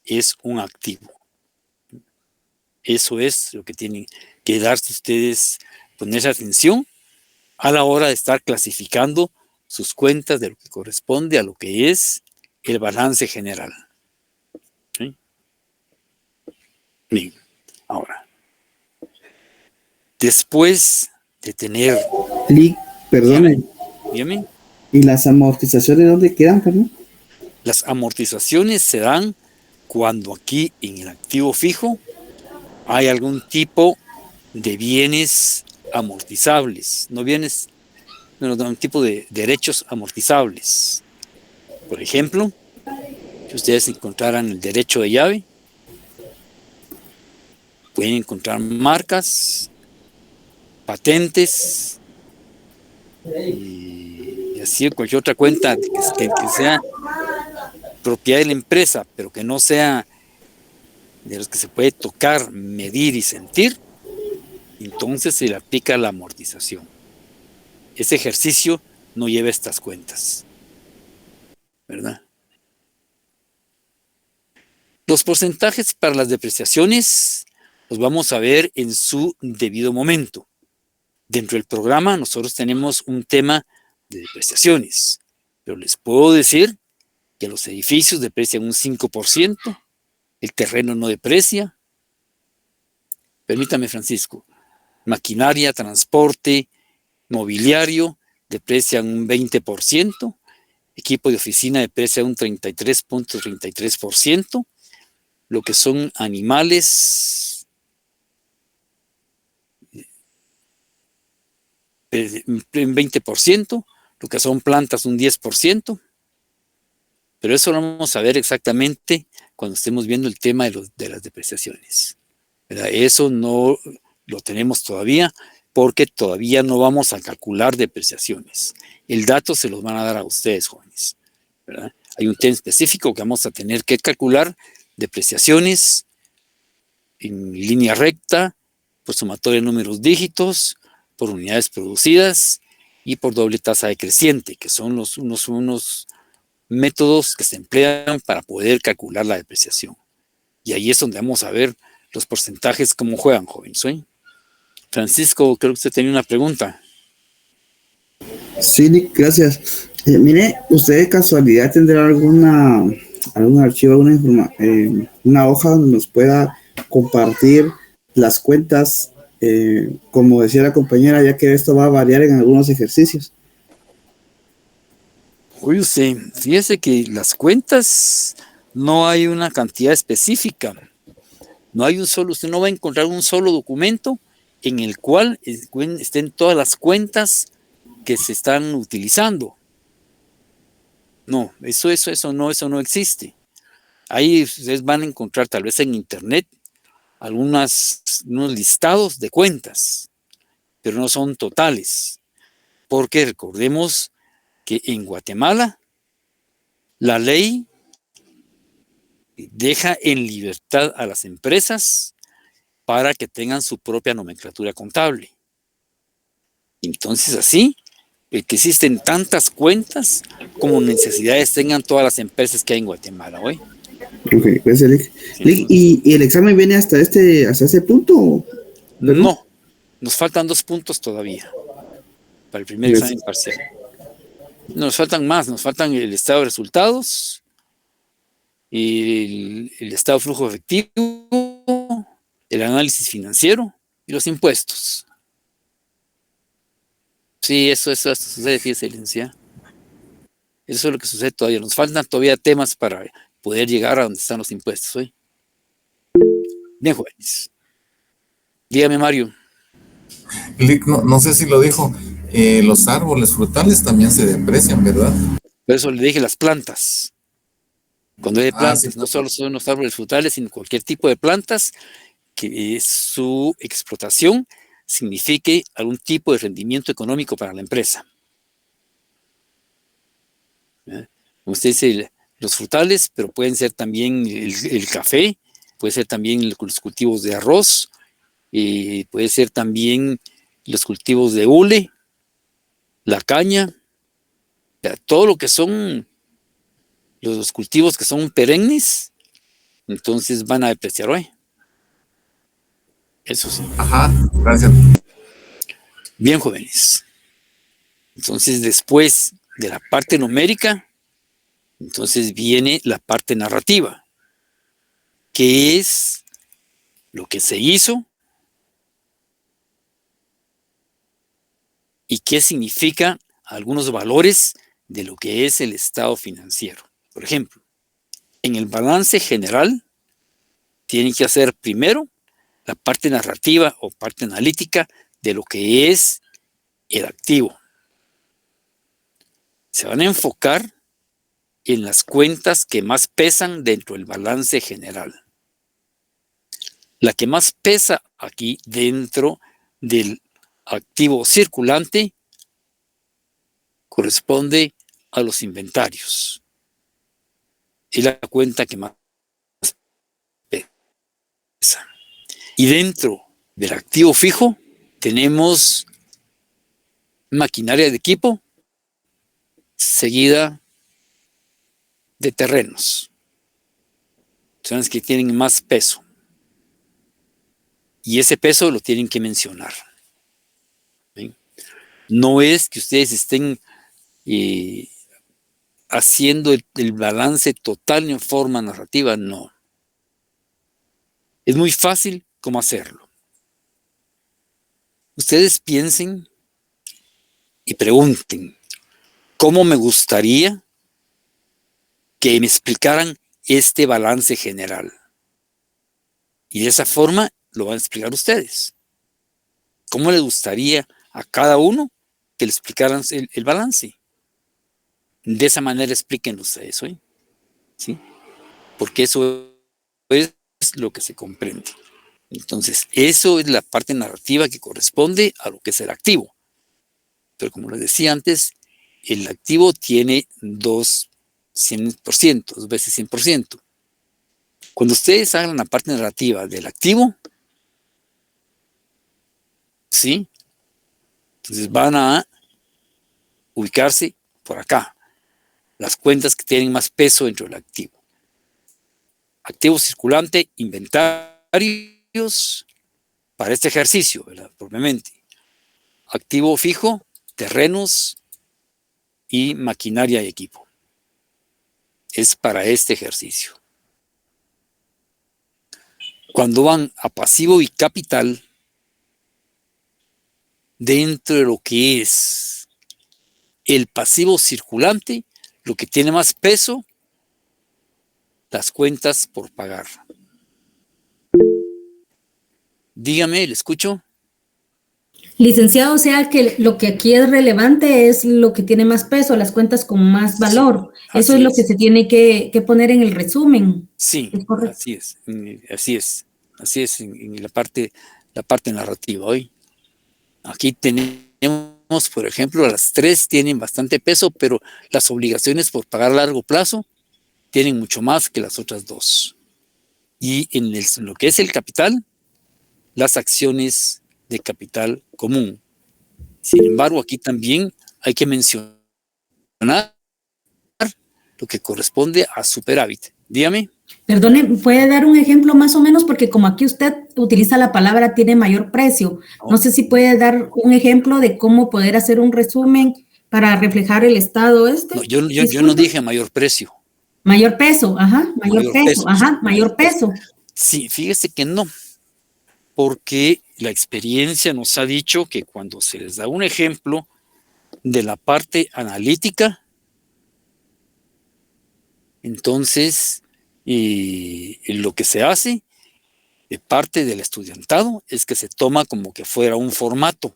es un activo. Eso es lo que tienen que darse ustedes, ponerse atención a la hora de estar clasificando sus cuentas de lo que corresponde a lo que es el balance general. ¿Sí? Bien, ahora, después de tener...
Lick, perdone.
Dígame.
¿Y las amortizaciones dónde quedan, perdón?
Las amortizaciones se dan cuando aquí en el activo fijo hay algún tipo de bienes amortizables, no bienes, no, un tipo de derechos amortizables. Por ejemplo, si ustedes encontraran el derecho de llave, pueden encontrar marcas, patentes y así cualquier otra cuenta que sea propiedad de la empresa, pero que no sea de los que se puede tocar, medir y sentir, entonces se le aplica la amortización. Ese ejercicio no lleva estas cuentas, ¿verdad? Los porcentajes para las depreciaciones los vamos a ver en su debido momento. Dentro del programa nosotros tenemos un tema de depreciaciones, pero les puedo decir que los edificios deprecian un 5%, el terreno no deprecia. Permítame, Francisco. Maquinaria, transporte, mobiliario deprecian un 20%, equipo de oficina deprecia un 33.33%, lo que son animales un 20%, lo que son plantas un 10%, pero eso lo vamos a ver exactamente cuando estemos viendo el tema de las depreciaciones. ¿Verdad? Eso no lo tenemos todavía porque todavía no vamos a calcular depreciaciones. El dato se los van a dar a ustedes, jóvenes, ¿verdad? Hay un tema específico que vamos a tener que calcular depreciaciones en línea recta, por sumatoria de números dígitos, por unidades producidas y por doble tasa decreciente, que son unos métodos que se emplean para poder calcular la depreciación. Y ahí es donde vamos a ver los porcentajes, cómo juegan, jóvenes. ¿Sí? Francisco, creo que usted tenía una pregunta.
Sí, Nick, gracias. Mire, ¿usted de casualidad tendrá algún archivo, una hoja donde nos pueda compartir las cuentas, como decía la compañera, ya que esto va a variar en algunos ejercicios?
Oye, usted, fíjese que las cuentas no hay una cantidad específica. No hay usted no va a encontrar un solo documento en el cual estén todas las cuentas que se están utilizando. No, eso no existe. Ahí ustedes van a encontrar tal vez en internet unos listados de cuentas, pero no son totales, porque recordemos que en Guatemala la ley deja en libertad a las empresas para que tengan su propia nomenclatura contable. Entonces así, que existen tantas cuentas como necesidades tengan todas las empresas que hay en Guatemala hoy.
Ok, gracias, Lick. Lick, ¿y el examen viene hasta ese punto? ¿Perdón?
No, nos faltan 2 puntos todavía para el primer examen parcial. Nos faltan más, nos faltan el estado de resultados, el estado de flujo efectivo, el análisis financiero y los impuestos. Sí, eso sucede, fíjese, licenciada. Eso es lo que sucede todavía. Nos faltan todavía temas para poder llegar a donde están los impuestos hoy. Bien, jóvenes. Dígame, Mario.
Lick, no sé si lo dijo, los árboles frutales también se deprecian, ¿verdad?
Por eso le dije las plantas. Cuando hay plantas,
sí,
no solo son los árboles frutales, sino cualquier tipo de plantas que su explotación signifique algún tipo de rendimiento económico para la empresa. Como usted dice, los frutales, pero pueden ser también el café, puede ser también los cultivos de arroz, puede ser también los cultivos de hule, la caña, todo lo que son los cultivos que son perennes, entonces van a depreciar hoy. Eso sí.
Ajá, gracias.
Bien, jóvenes. Entonces, después de la parte numérica, entonces viene la parte narrativa, que es lo que se hizo y qué significa algunos valores de lo que es el estado financiero. Por ejemplo, en el balance general, tienen que hacer primero la parte narrativa o parte analítica de lo que es el activo. Se van a enfocar en las cuentas que más pesan dentro del balance general. La que más pesa aquí dentro del activo circulante corresponde a los inventarios. Es la cuenta que más pesa. Y dentro del activo fijo tenemos maquinaria de equipo seguida de terrenos. Son las que tienen más peso. Y ese peso lo tienen que mencionar. ¿Sí? No es que ustedes estén haciendo el balance total en forma narrativa, no. Es muy fácil cómo hacerlo. Ustedes piensen y pregunten, ¿cómo me gustaría que me explicaran este balance general? Y de esa forma lo van a explicar ustedes. ¿Cómo les gustaría a cada uno que le explicaran el balance? De esa manera explíquenlo ustedes hoy. ¿Sí? Porque eso es lo que se comprende. Entonces, eso es la parte narrativa que corresponde a lo que es el activo. Pero como les decía antes, el activo tiene 100%, 2 veces 100%. Cuando ustedes hagan la parte narrativa del activo, ¿sí? Entonces van a ubicarse por acá, las cuentas que tienen más peso dentro del activo. activo circulante, inventarios, para este ejercicio, ¿verdad? Propiamente. Activo fijo, terrenos y maquinaria y equipo. Es para este ejercicio. Cuando van a pasivo y capital, dentro de lo que es el pasivo circulante, lo que tiene más peso, las cuentas por pagar. Dígame, ¿le escucho?
Licenciado, o sea que lo que aquí es relevante es lo que tiene más peso, las cuentas con más valor.
Sí,
eso es lo que se tiene que poner en el resumen.
Sí,
¿Es correcto?
así es. Así es en la parte narrativa hoy. Aquí tenemos, por ejemplo, las 3 tienen bastante peso, pero las obligaciones por pagar a largo plazo tienen mucho más que las otras 2. Y en lo que es el capital, las acciones de capital común. Sin embargo, aquí también hay que mencionar lo que corresponde a superávit. Dígame.
Perdone, ¿puede dar un ejemplo más o menos? Porque como aquí usted utiliza la palabra tiene mayor precio, no sé si puede dar un ejemplo de cómo poder hacer un resumen para reflejar el estado este.
No, yo no dije mayor precio.
Mayor peso, ajá, mayor peso.
Sí, fíjese que no, porque la experiencia nos ha dicho que cuando se les da un ejemplo de la parte analítica, entonces lo que se hace de parte del estudiantado es que se toma como que fuera un formato.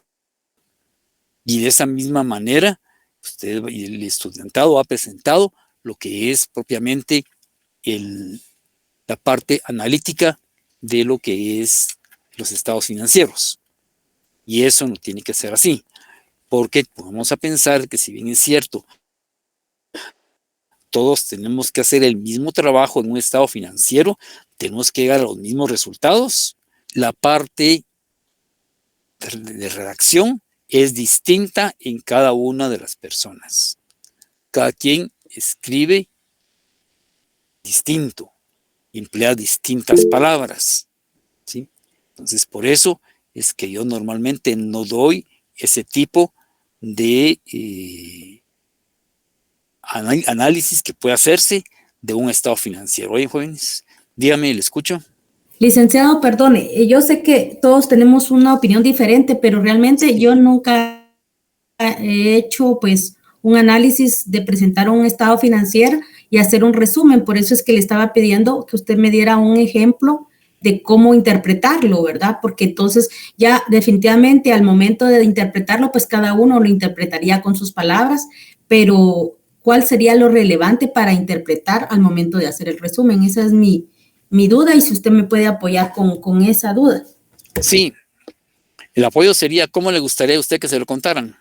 Y de esa misma manera, usted y el estudiantado ha presentado lo que es propiamente la parte analítica de lo que es los estados financieros. Y eso no tiene que ser así, porque vamos a pensar que si bien es cierto, todos tenemos que hacer el mismo trabajo en un estado financiero, tenemos que llegar a los mismos resultados, la parte de redacción es distinta en cada una de las personas. Cada quien escribe distinto, emplea distintas palabras, ¿sí? Entonces, por eso es que yo normalmente no doy ese tipo de análisis que puede hacerse de un estado financiero. Oye, jóvenes, dígame, ¿le escucho?
Licenciado, perdone, yo sé que todos tenemos una opinión diferente, pero realmente yo nunca he hecho pues un análisis de presentar un estado financiero y hacer un resumen. Por eso es que le estaba pidiendo que usted me diera un ejemplo de cómo interpretarlo, ¿verdad? Porque entonces ya definitivamente al momento de interpretarlo, pues cada uno lo interpretaría con sus palabras, pero ¿cuál sería lo relevante para interpretar al momento de hacer el resumen? Esa es mi duda, y si usted me puede apoyar con esa duda.
Sí, el apoyo sería, ¿cómo le gustaría a usted que se lo contaran?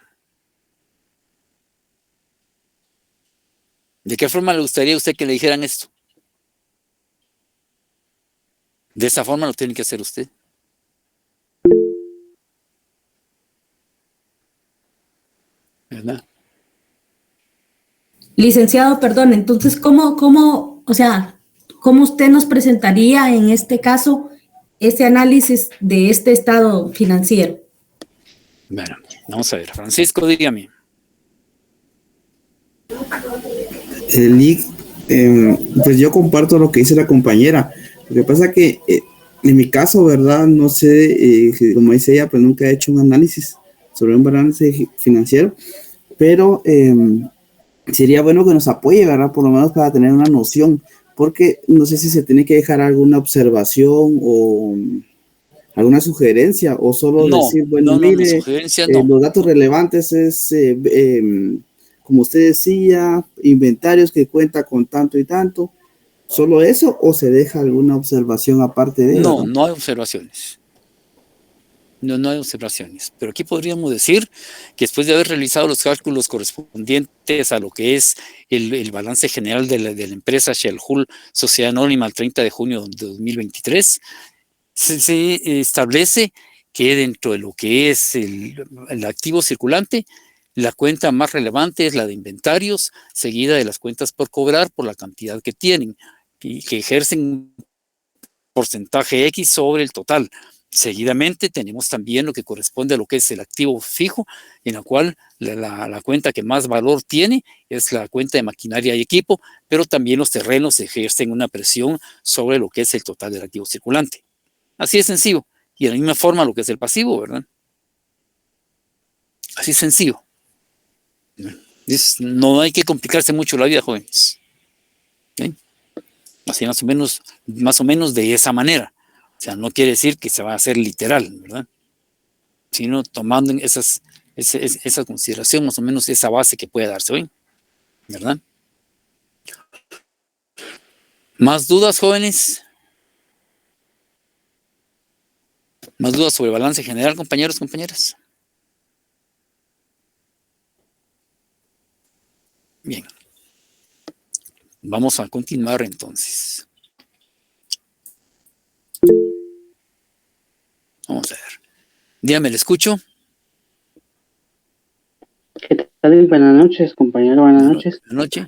¿De qué forma le gustaría a usted que le dijeran esto? De esa forma lo tiene que hacer usted. ¿Verdad?
Licenciado, perdón, entonces, ¿cómo usted nos presentaría en este caso ese análisis de este estado financiero?
Bueno, vamos a ver. Francisco, dígame.
Pues yo comparto lo que dice la compañera. Lo que pasa que en mi caso, ¿verdad? No sé, como dice ella, pues nunca he hecho un análisis sobre un balance financiero, pero sería bueno que nos apoye, ¿verdad? Por lo menos para tener una noción, porque no sé si se tiene que dejar alguna observación o alguna sugerencia, o solo decir, bueno, mire,
sugerencia no.
Los datos relevantes es, como usted decía, inventarios que cuenta con tanto y tanto. ¿Solo eso o se deja alguna observación aparte de eso?
No hay observaciones. No hay observaciones. Pero aquí podríamos decir que después de haber realizado los cálculos correspondientes a lo que es el balance general de la empresa Shell Hull Sociedad Anónima al 30 de junio de 2023, se establece que dentro de lo que es el activo circulante, la cuenta más relevante es la de inventarios, seguida de las cuentas por cobrar por la cantidad que tienen. y que ejercen un porcentaje X sobre el total. Seguidamente tenemos también lo que corresponde a lo que es el activo fijo, en la cual la cuenta que más valor tiene es la cuenta de maquinaria y equipo, pero también los terrenos ejercen una presión sobre lo que es el total del activo circulante. Así es sencillo. Y de la misma forma lo que es el pasivo, ¿verdad? Así es sencillo. No hay que complicarse mucho la vida, jóvenes. ¿Sí? Así más o menos de esa manera. O sea, no quiere decir que se va a hacer literal, ¿verdad? Sino tomando esa consideración, más o menos esa base que puede darse hoy, ¿verdad? ¿Más dudas, jóvenes? ¿Más dudas sobre el balance general, compañeros, compañeras? Bien. Vamos a continuar entonces. Vamos a ver. Dígame, ¿le escucho?
¿Qué tal? Buenas noches, compañero. Buenas noches.
Buenas noches.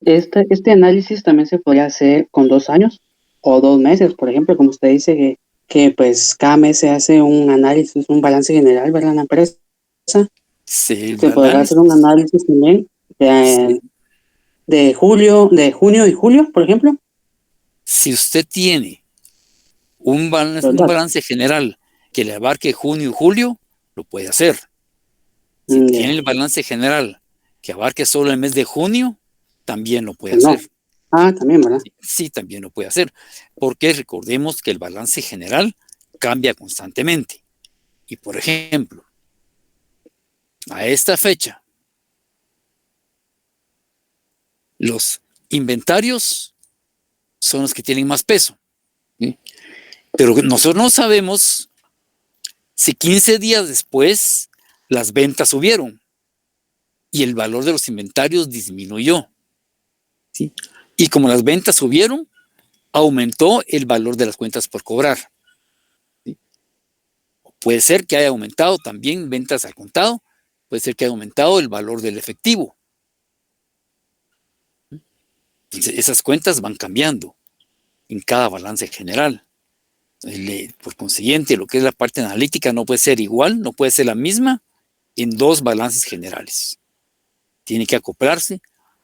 Este análisis también se podría hacer con 2 años o 2 meses, por ejemplo, como usted dice que pues cada mes se hace un análisis, un balance general, ¿verdad? En la empresa.
Sí,
Se podrá hacer un análisis también de junio y julio, por ejemplo.
Si usted tiene un balance general que le abarque junio y julio, lo puede hacer. Si tiene el balance general que abarque solo el mes de junio, también lo puede hacer.
Ah, también, ¿verdad?
Sí, también lo puede hacer. Porque recordemos que el balance general cambia constantemente. Y por ejemplo, a esta fecha, los inventarios son los que tienen más peso. ¿Sí? Pero nosotros no sabemos si 15 días después las ventas subieron y el valor de los inventarios disminuyó. ¿Sí? Y como las ventas subieron, aumentó el valor de las cuentas por cobrar. ¿Sí? Puede ser que haya aumentado también ventas al contado, puede ser que haya aumentado el valor del efectivo. Entonces, esas cuentas van cambiando en cada balance general. Por consiguiente, lo que es la parte analítica no puede ser igual, no puede ser la misma en 2 balances generales. Tiene que acoplarse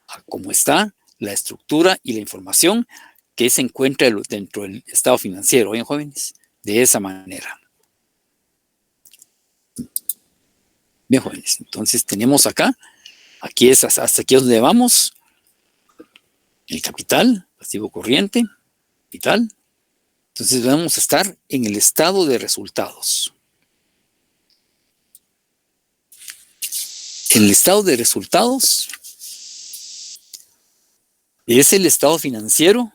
a cómo está la estructura y la información que se encuentra dentro del estado financiero, ¿oyen, jóvenes? De esa manera. Bien, jóvenes, entonces tenemos aquí es hasta aquí es donde vamos, el capital, pasivo corriente, capital. Entonces vamos a estar en el estado de resultados. El estado de resultados es el estado financiero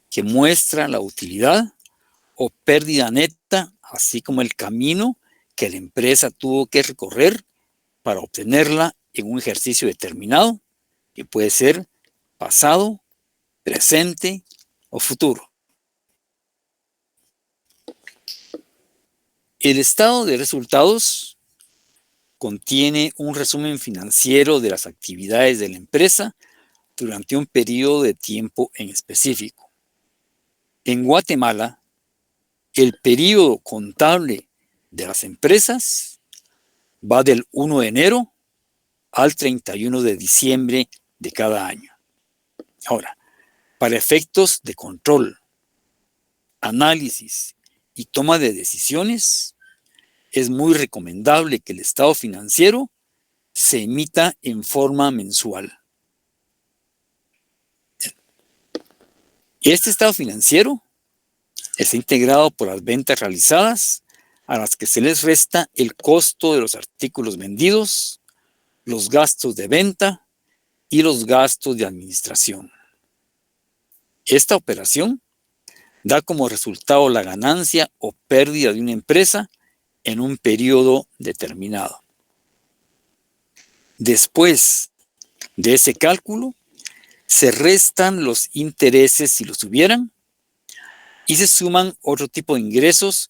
que muestra la utilidad o pérdida neta, así como el camino que la empresa tuvo que recorrer para obtenerla en un ejercicio determinado, que puede ser pasado, presente o futuro. El estado de resultados contiene un resumen financiero de las actividades de la empresa durante un periodo de tiempo en específico. En Guatemala, el periodo contable de las empresas va del 1 de enero al 31 de diciembre de cada año. Ahora, para efectos de control, análisis y toma de decisiones, es muy recomendable que el estado financiero se emita en forma mensual. Este estado financiero está integrado por las ventas realizadas, a las que se les resta el costo de los artículos vendidos, los gastos de venta y los gastos de administración. Esta operación da como resultado la ganancia o pérdida de una empresa en un periodo determinado. Después de ese cálculo, se restan los intereses si los hubieran y se suman otro tipo de ingresos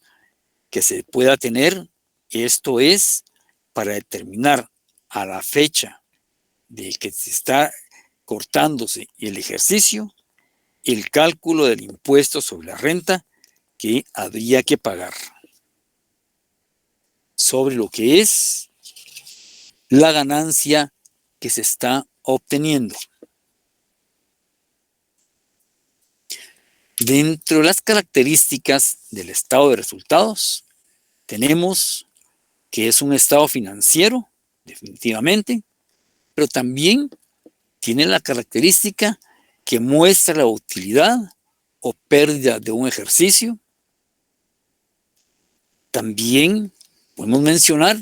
que se pueda tener. Esto es para determinar a la fecha de que se está recortándose el ejercicio, el cálculo del impuesto sobre la renta que habría que pagar sobre lo que es la ganancia que se está obteniendo. Dentro de las características del estado de resultados, tenemos que es un estado financiero, definitivamente, pero también tiene la característica que muestra la utilidad o pérdida de un ejercicio. También podemos mencionar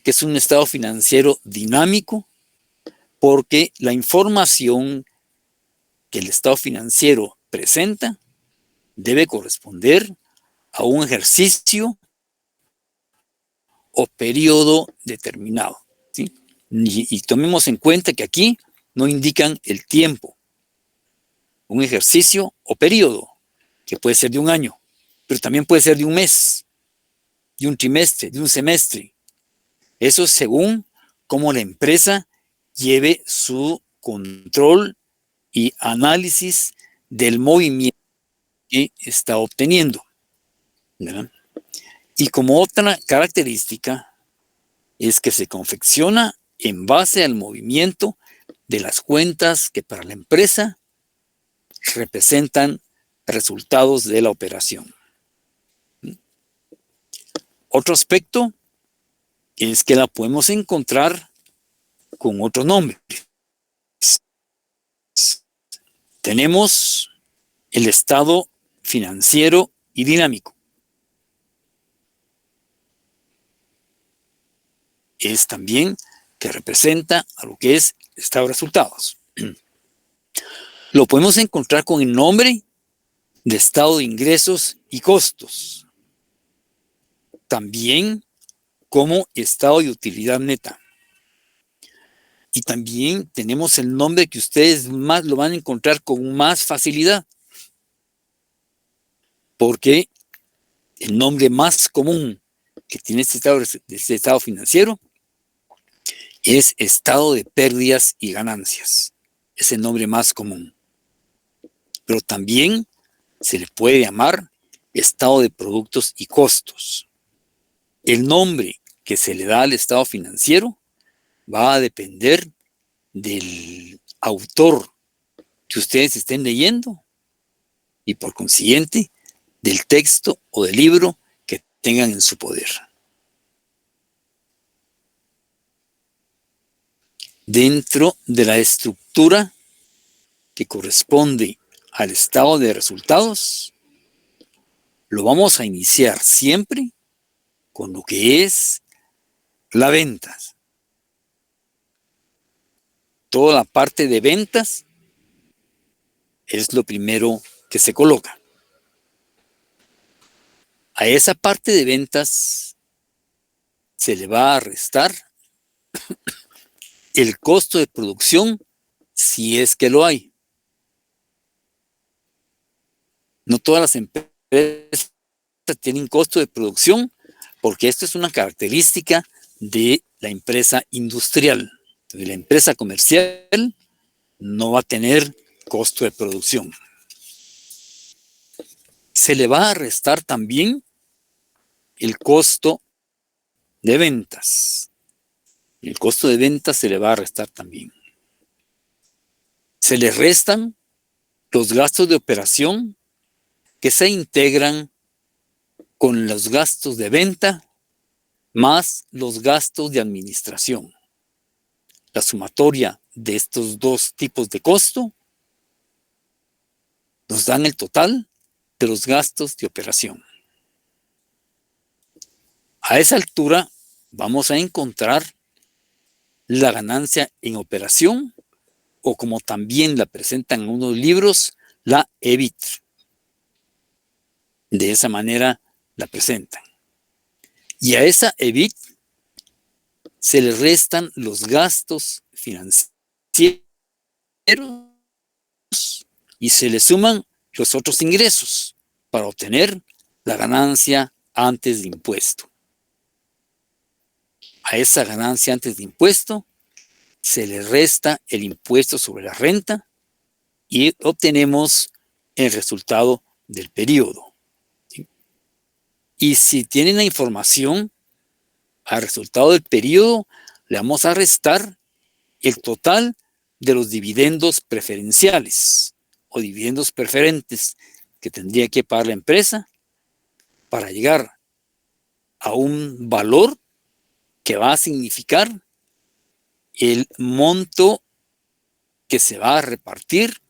que es un estado financiero dinámico, porque la información que el estado financiero presenta debe corresponder a un ejercicio o periodo determinado, ¿sí? Y tomemos en cuenta que aquí no indican el tiempo. Un ejercicio o periodo, que puede ser de un año, pero también puede ser de un mes, de un trimestre, de un semestre. Eso es según cómo la empresa lleve su control y análisis del movimiento que está obteniendo, ¿verdad? Y como otra característica es que se confecciona en base al movimiento de las cuentas que para la empresa representan resultados de la operación. Otro aspecto es que la podemos encontrar con otro nombre. Tenemos el estado financiero y dinámico. Es también que representa a lo que es el estado de resultados. Lo podemos encontrar con el nombre de estado de ingresos y costos. También como estado de utilidad neta. Y también tenemos el nombre que ustedes más lo van a encontrar con más facilidad, porque el nombre más común que tiene este estado financiero es estado de pérdidas y ganancias. Es el nombre más común. Pero también se le puede llamar estado de productos y costos. El nombre que se le da al estado financiero va a depender del autor que ustedes estén leyendo y por consiguiente del texto o del libro que tengan en su poder. Dentro de la estructura que corresponde al estado de resultados, lo vamos a iniciar siempre con lo que es la venta. Toda la parte de ventas es lo primero que se coloca. A esa parte de ventas se le va a restar el costo de producción si es que lo hay. No todas las empresas tienen costo de producción porque esto es una característica de la empresa industrial. De la empresa comercial no va a tener costo de producción. Se le va a restar también el costo de ventas. El costo de ventas se le va a restar también. Se le restan los gastos de operación que se integran con los gastos de venta más los gastos de administración. La sumatoria de estos dos tipos de costo nos dan el total de los gastos de operación. A esa altura vamos a encontrar la ganancia en operación o como también la presentan en unos libros, la EBIT. De esa manera la presentan. Y a esa EBIT se le restan los gastos financieros y se le suman los otros ingresos para obtener la ganancia antes de impuesto. A esa ganancia antes de impuesto se le resta el impuesto sobre la renta y obtenemos el resultado del periodo. ¿Sí? Y si tienen la información, al resultado del periodo le vamos a restar el total de los dividendos preferenciales o dividendos preferentes que tendría que pagar la empresa para llegar a un valor que va a significar el monto que se va a repartir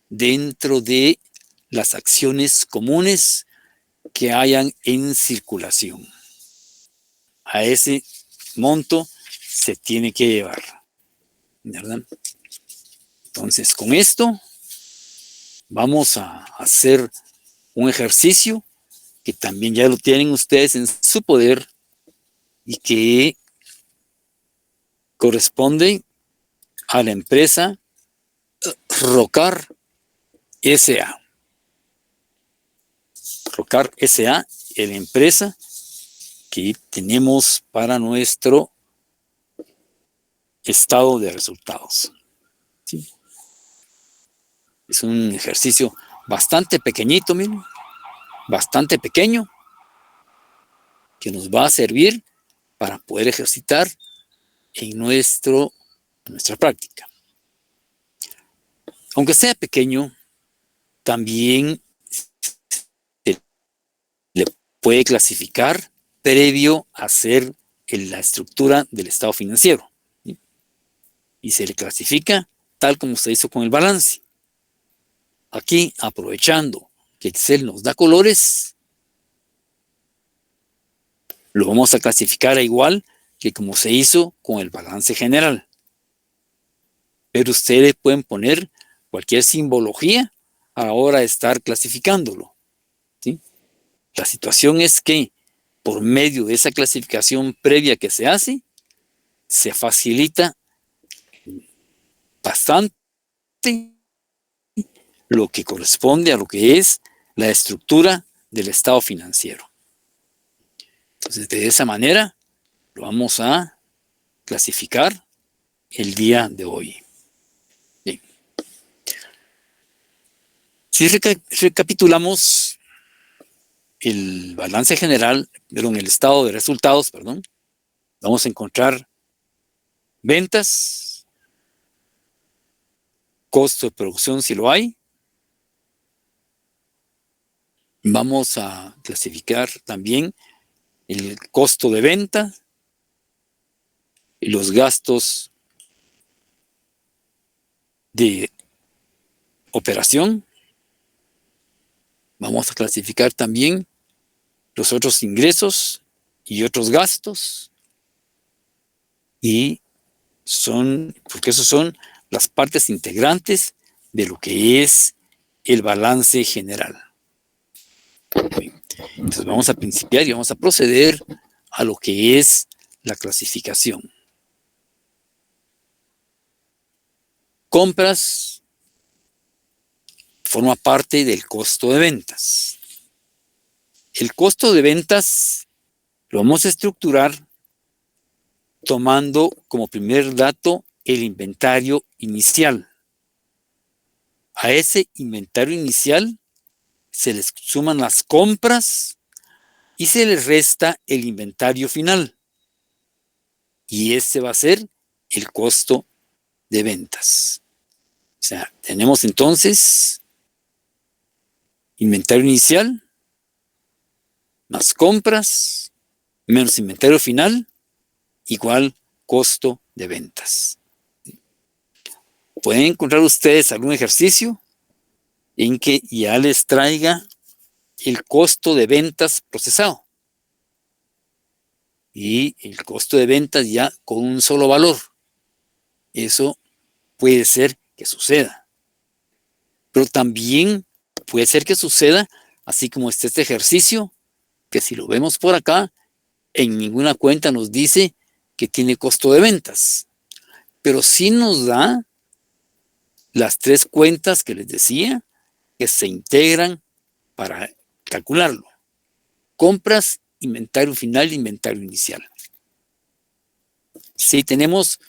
dentro de las acciones comunes que hayan en circulación. A ese monto se tiene que llevar, ¿verdad? Entonces, con esto vamos a hacer un ejercicio que también ya lo tienen ustedes en su poder y que corresponde a la empresa Rocar S.A. Rocar S.A. es la empresa que tenemos para nuestro estado de resultados. ¿Sí? Es un ejercicio bastante pequeñito, miren, bastante pequeño, que nos va a servir para poder ejercitar en nuestra práctica. Aunque sea pequeño, también se le puede clasificar previo a hacer la estructura del estado financiero. ¿Sí? Y se le clasifica tal como se hizo con el balance. Aquí, aprovechando que Excel nos da colores, lo vamos a clasificar igual que como se hizo con el balance general. Pero ustedes pueden poner cualquier simbología a la hora de estar clasificándolo. ¿Sí? La situación es que por medio de esa clasificación previa que se hace, se facilita bastante lo que corresponde a lo que es la estructura del estado financiero. Entonces, de esa manera, lo vamos a clasificar el día de hoy. Bien. Si recapitulamos el balance general, el estado de resultados, vamos a encontrar ventas, costo de producción si lo hay. Vamos a clasificar también el costo de venta y los gastos de operación. Vamos a clasificar también los otros ingresos y otros gastos. Porque esos son las partes integrantes de lo que es el balance general. Entonces vamos a principiar y vamos a proceder a lo que es la clasificación. Compras forma parte del costo de ventas. El costo de ventas lo vamos a estructurar tomando como primer dato el inventario inicial. A ese inventario inicial se les suman las compras y se les resta el inventario final. Y ese va a ser el costo de ventas. O sea, tenemos entonces inventario inicial más compras menos inventario final igual costo de ventas. Pueden encontrar ustedes algún ejercicio en que ya les traiga el costo de ventas procesado y el costo de ventas ya con un solo valor. Eso puede ser que suceda, pero también puede ser que suceda así como está este ejercicio, que si lo vemos por acá, en ninguna cuenta nos dice que tiene costo de ventas, pero sí nos da las tres cuentas que les decía que se integran para calcularlo: compras, inventario final e inventario inicial. Si tenemos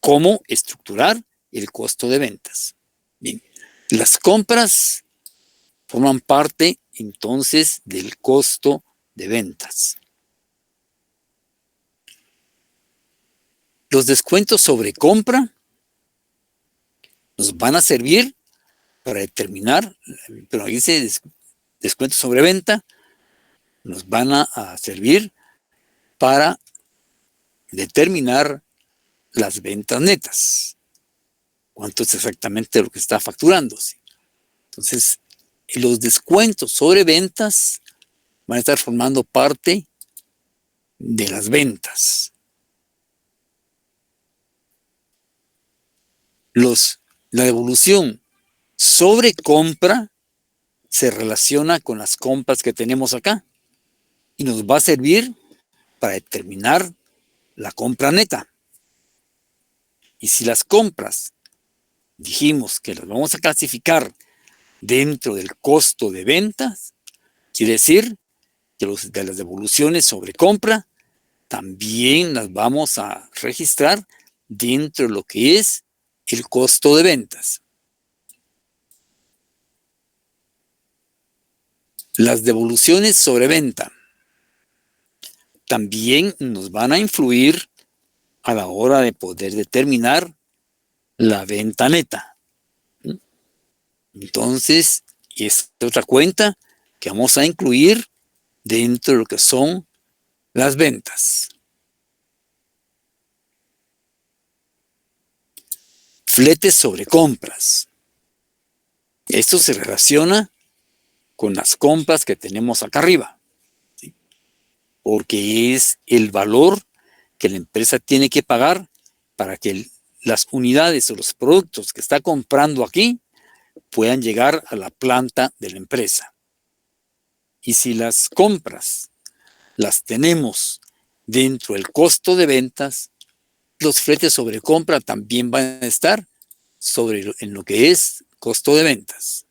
cómo estructurar el costo de ventas. Bien, las compras forman parte entonces del costo de ventas. Los descuentos sobre compra nos van a servir para determinar, pero ahí dice descuentos sobre venta, nos van a servir para determinar las ventas netas. ¿Cuánto es exactamente lo que está facturándose? Entonces, los descuentos sobre ventas van a estar formando parte de las ventas. La devolución sobre compra se relaciona con las compras que tenemos acá y nos va a servir para determinar la compra neta. Y si las compras dijimos que las vamos a clasificar dentro del costo de ventas, quiere decir que de las devoluciones sobre compra también las vamos a registrar dentro de lo que es el costo de ventas. Las devoluciones sobre venta también nos van a influir a la hora de poder determinar la venta neta. Entonces, esta es otra cuenta que vamos a incluir dentro de lo que son las ventas. Fletes sobre compras. Esto se relaciona con las compras que tenemos acá arriba, ¿sí? Porque es el valor que la empresa tiene que pagar para que las unidades o los productos que está comprando aquí puedan llegar a la planta de la empresa. Y si las compras las tenemos dentro del costo de ventas, los fletes sobre compra también van a estar en lo que es costo de ventas.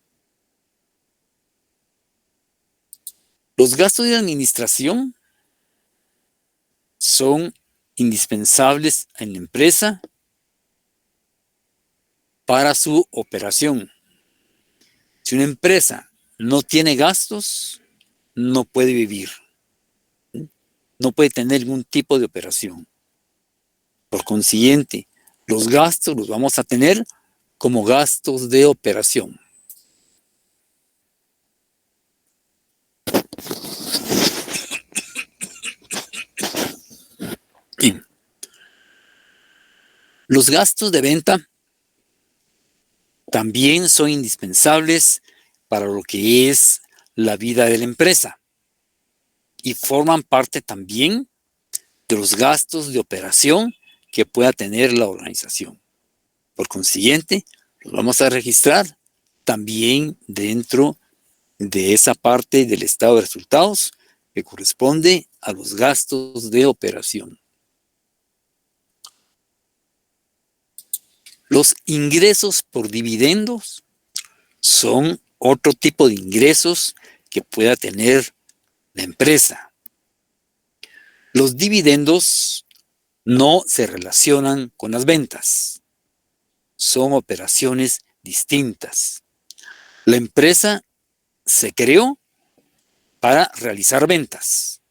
Los gastos de administración son indispensables en la empresa para su operación. Si una empresa no tiene gastos, no puede vivir. No puede tener ningún tipo de operación. Por consiguiente, los gastos los vamos a tener como gastos de operación. Bien. Los gastos de venta también son indispensables para lo que es la vida de la empresa y forman parte también de los gastos de operación que pueda tener la organización. Por consiguiente, los vamos a registrar también dentro de esa parte del estado de resultados que corresponde a los gastos de operación. Los ingresos por dividendos son otro tipo de ingresos que pueda tener la empresa. Los dividendos no se relacionan con las ventas. Son operaciones distintas. La empresa se creó para realizar ventas.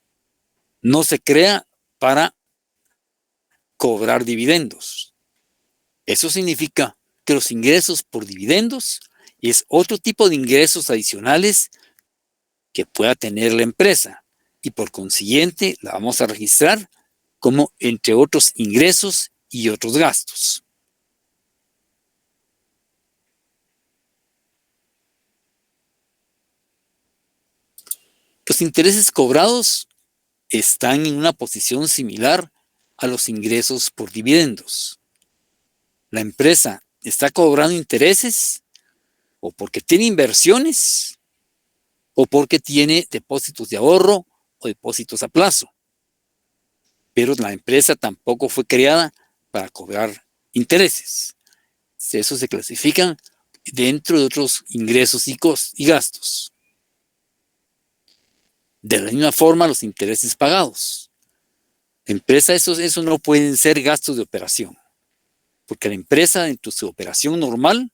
No se crea para cobrar dividendos. Eso significa que los ingresos por dividendos es otro tipo de ingresos adicionales que pueda tener la empresa y por consiguiente la vamos a registrar como entre otros ingresos y otros gastos. Los intereses cobrados están en una posición similar a los ingresos por dividendos. La empresa está cobrando intereses o porque tiene inversiones o porque tiene depósitos de ahorro o depósitos a plazo. Pero la empresa tampoco fue creada para cobrar intereses. Eso se clasifican dentro de otros ingresos y gastos. De la misma forma, los intereses pagados. La empresa, eso no pueden ser gastos de operación. porque la empresa en su operación normal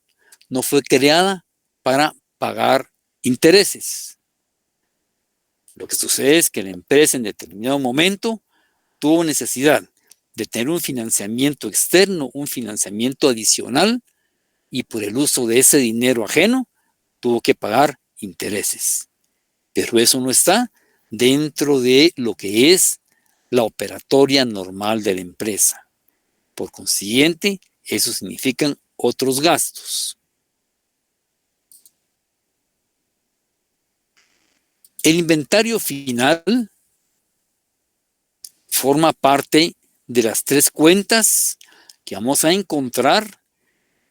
no fue creada para pagar intereses. Lo que sucede es que la empresa en determinado momento tuvo necesidad de tener un financiamiento externo, un financiamiento adicional, y por el uso de ese dinero ajeno tuvo que pagar intereses. Pero eso no está dentro de lo que es la operatoria normal de la empresa. Por consiguiente, eso significan otros gastos. El inventario final forma parte de las 3 cuentas que vamos a encontrar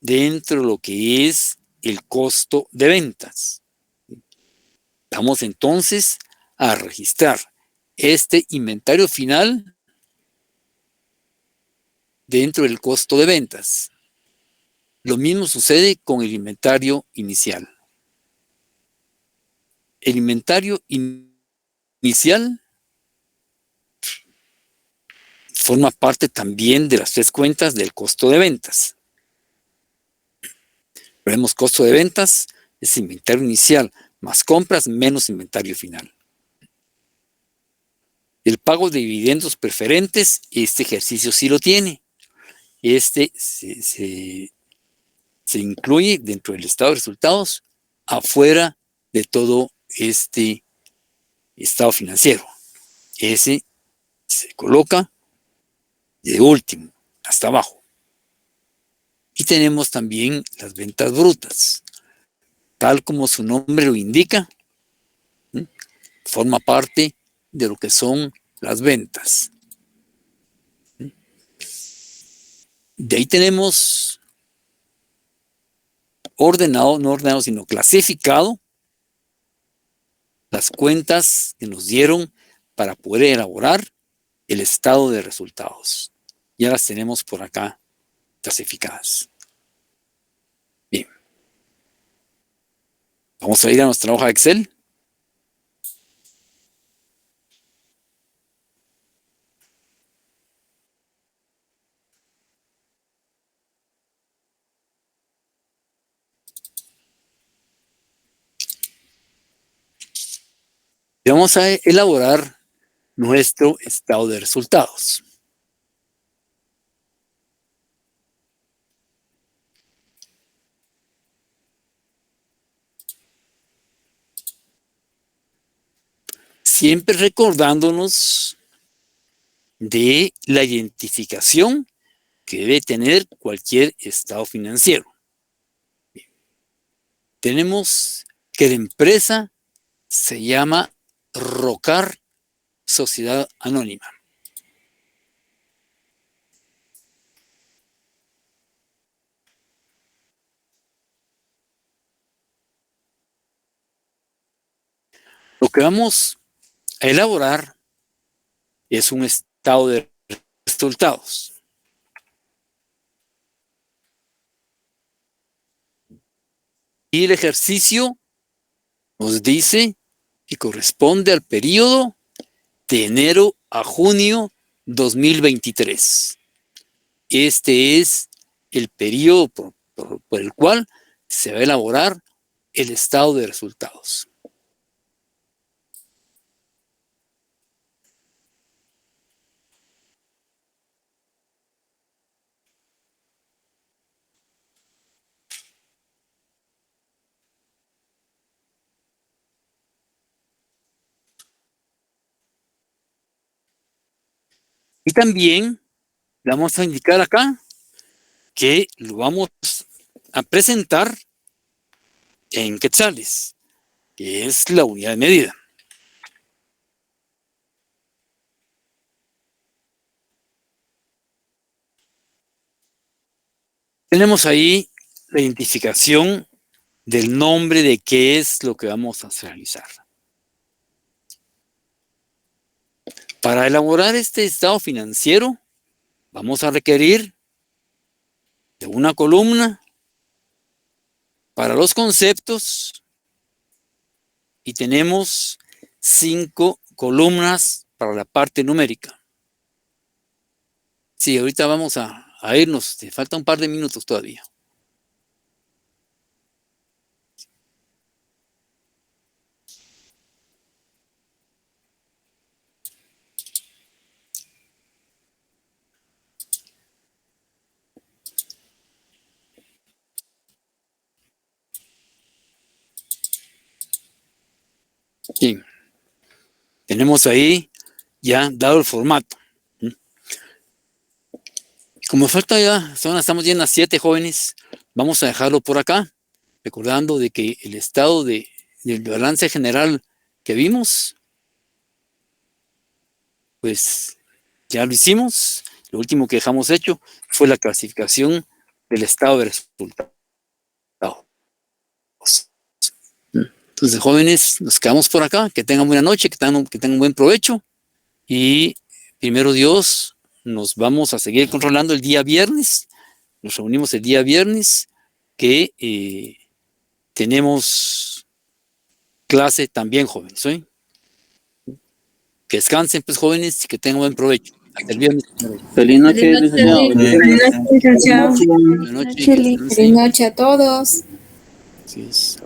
dentro de lo que es el costo de ventas. Vamos entonces a registrar este inventario final dentro del costo de ventas. Lo mismo sucede con el inventario inicial. El inventario inicial forma parte también de las 3 cuentas del costo de ventas. Vemos costo de ventas, es inventario inicial, más compras, menos inventario final. El pago de dividendos preferentes, este ejercicio sí lo tiene. Este se incluye dentro del estado de resultados, afuera de todo este estado financiero. Ese se coloca de último, hasta abajo. Y tenemos también las ventas brutas. Tal como su nombre lo indica, forma parte de lo que son las ventas. De ahí tenemos ordenado, no ordenado, sino clasificado las cuentas que nos dieron para poder elaborar el estado de resultados. Ya las tenemos por acá clasificadas. Bien. Vamos a ir a nuestra hoja de Excel. Y vamos a elaborar nuestro estado de resultados. Siempre recordándonos de la identificación que debe tener cualquier estado financiero. Bien. Tenemos que la empresa se llama Rocar Sociedad Anónima. Lo que vamos a elaborar es un estado de resultados. Y el ejercicio nos dice que corresponde al periodo de enero a junio 2023. Este es el periodo por el cual se va a elaborar el estado de resultados. Y también le vamos a indicar acá que lo vamos a presentar en quetzales, que es la unidad de medida. Tenemos ahí la identificación del nombre de qué es lo que vamos a realizar. Para elaborar este estado financiero, vamos a requerir de una columna para los conceptos y tenemos 5 columnas para la parte numérica. Sí, ahorita vamos a a irnos. Te falta un par de minutos todavía. Sí. Tenemos ahí ya dado el formato. Como falta ya, estamos ya en las 7 jóvenes, vamos a dejarlo por acá, recordando de que el estado del balance general que vimos, pues ya lo hicimos. Lo último que dejamos hecho fue la clasificación del estado de resultados. Entonces, jóvenes, nos quedamos por acá, que tengan buena noche, que tengan buen provecho, y primero Dios, nos vamos a seguir controlando el día viernes. Nos reunimos el día viernes, que tenemos clase también, jóvenes, ¿sí? Que descansen, pues, jóvenes, y que tengan buen provecho. Hasta el viernes.
Feliz noche, licenciado.
Feliz noche, licenciado.
Buenas noches.
Feliz noche a todos.
Así es.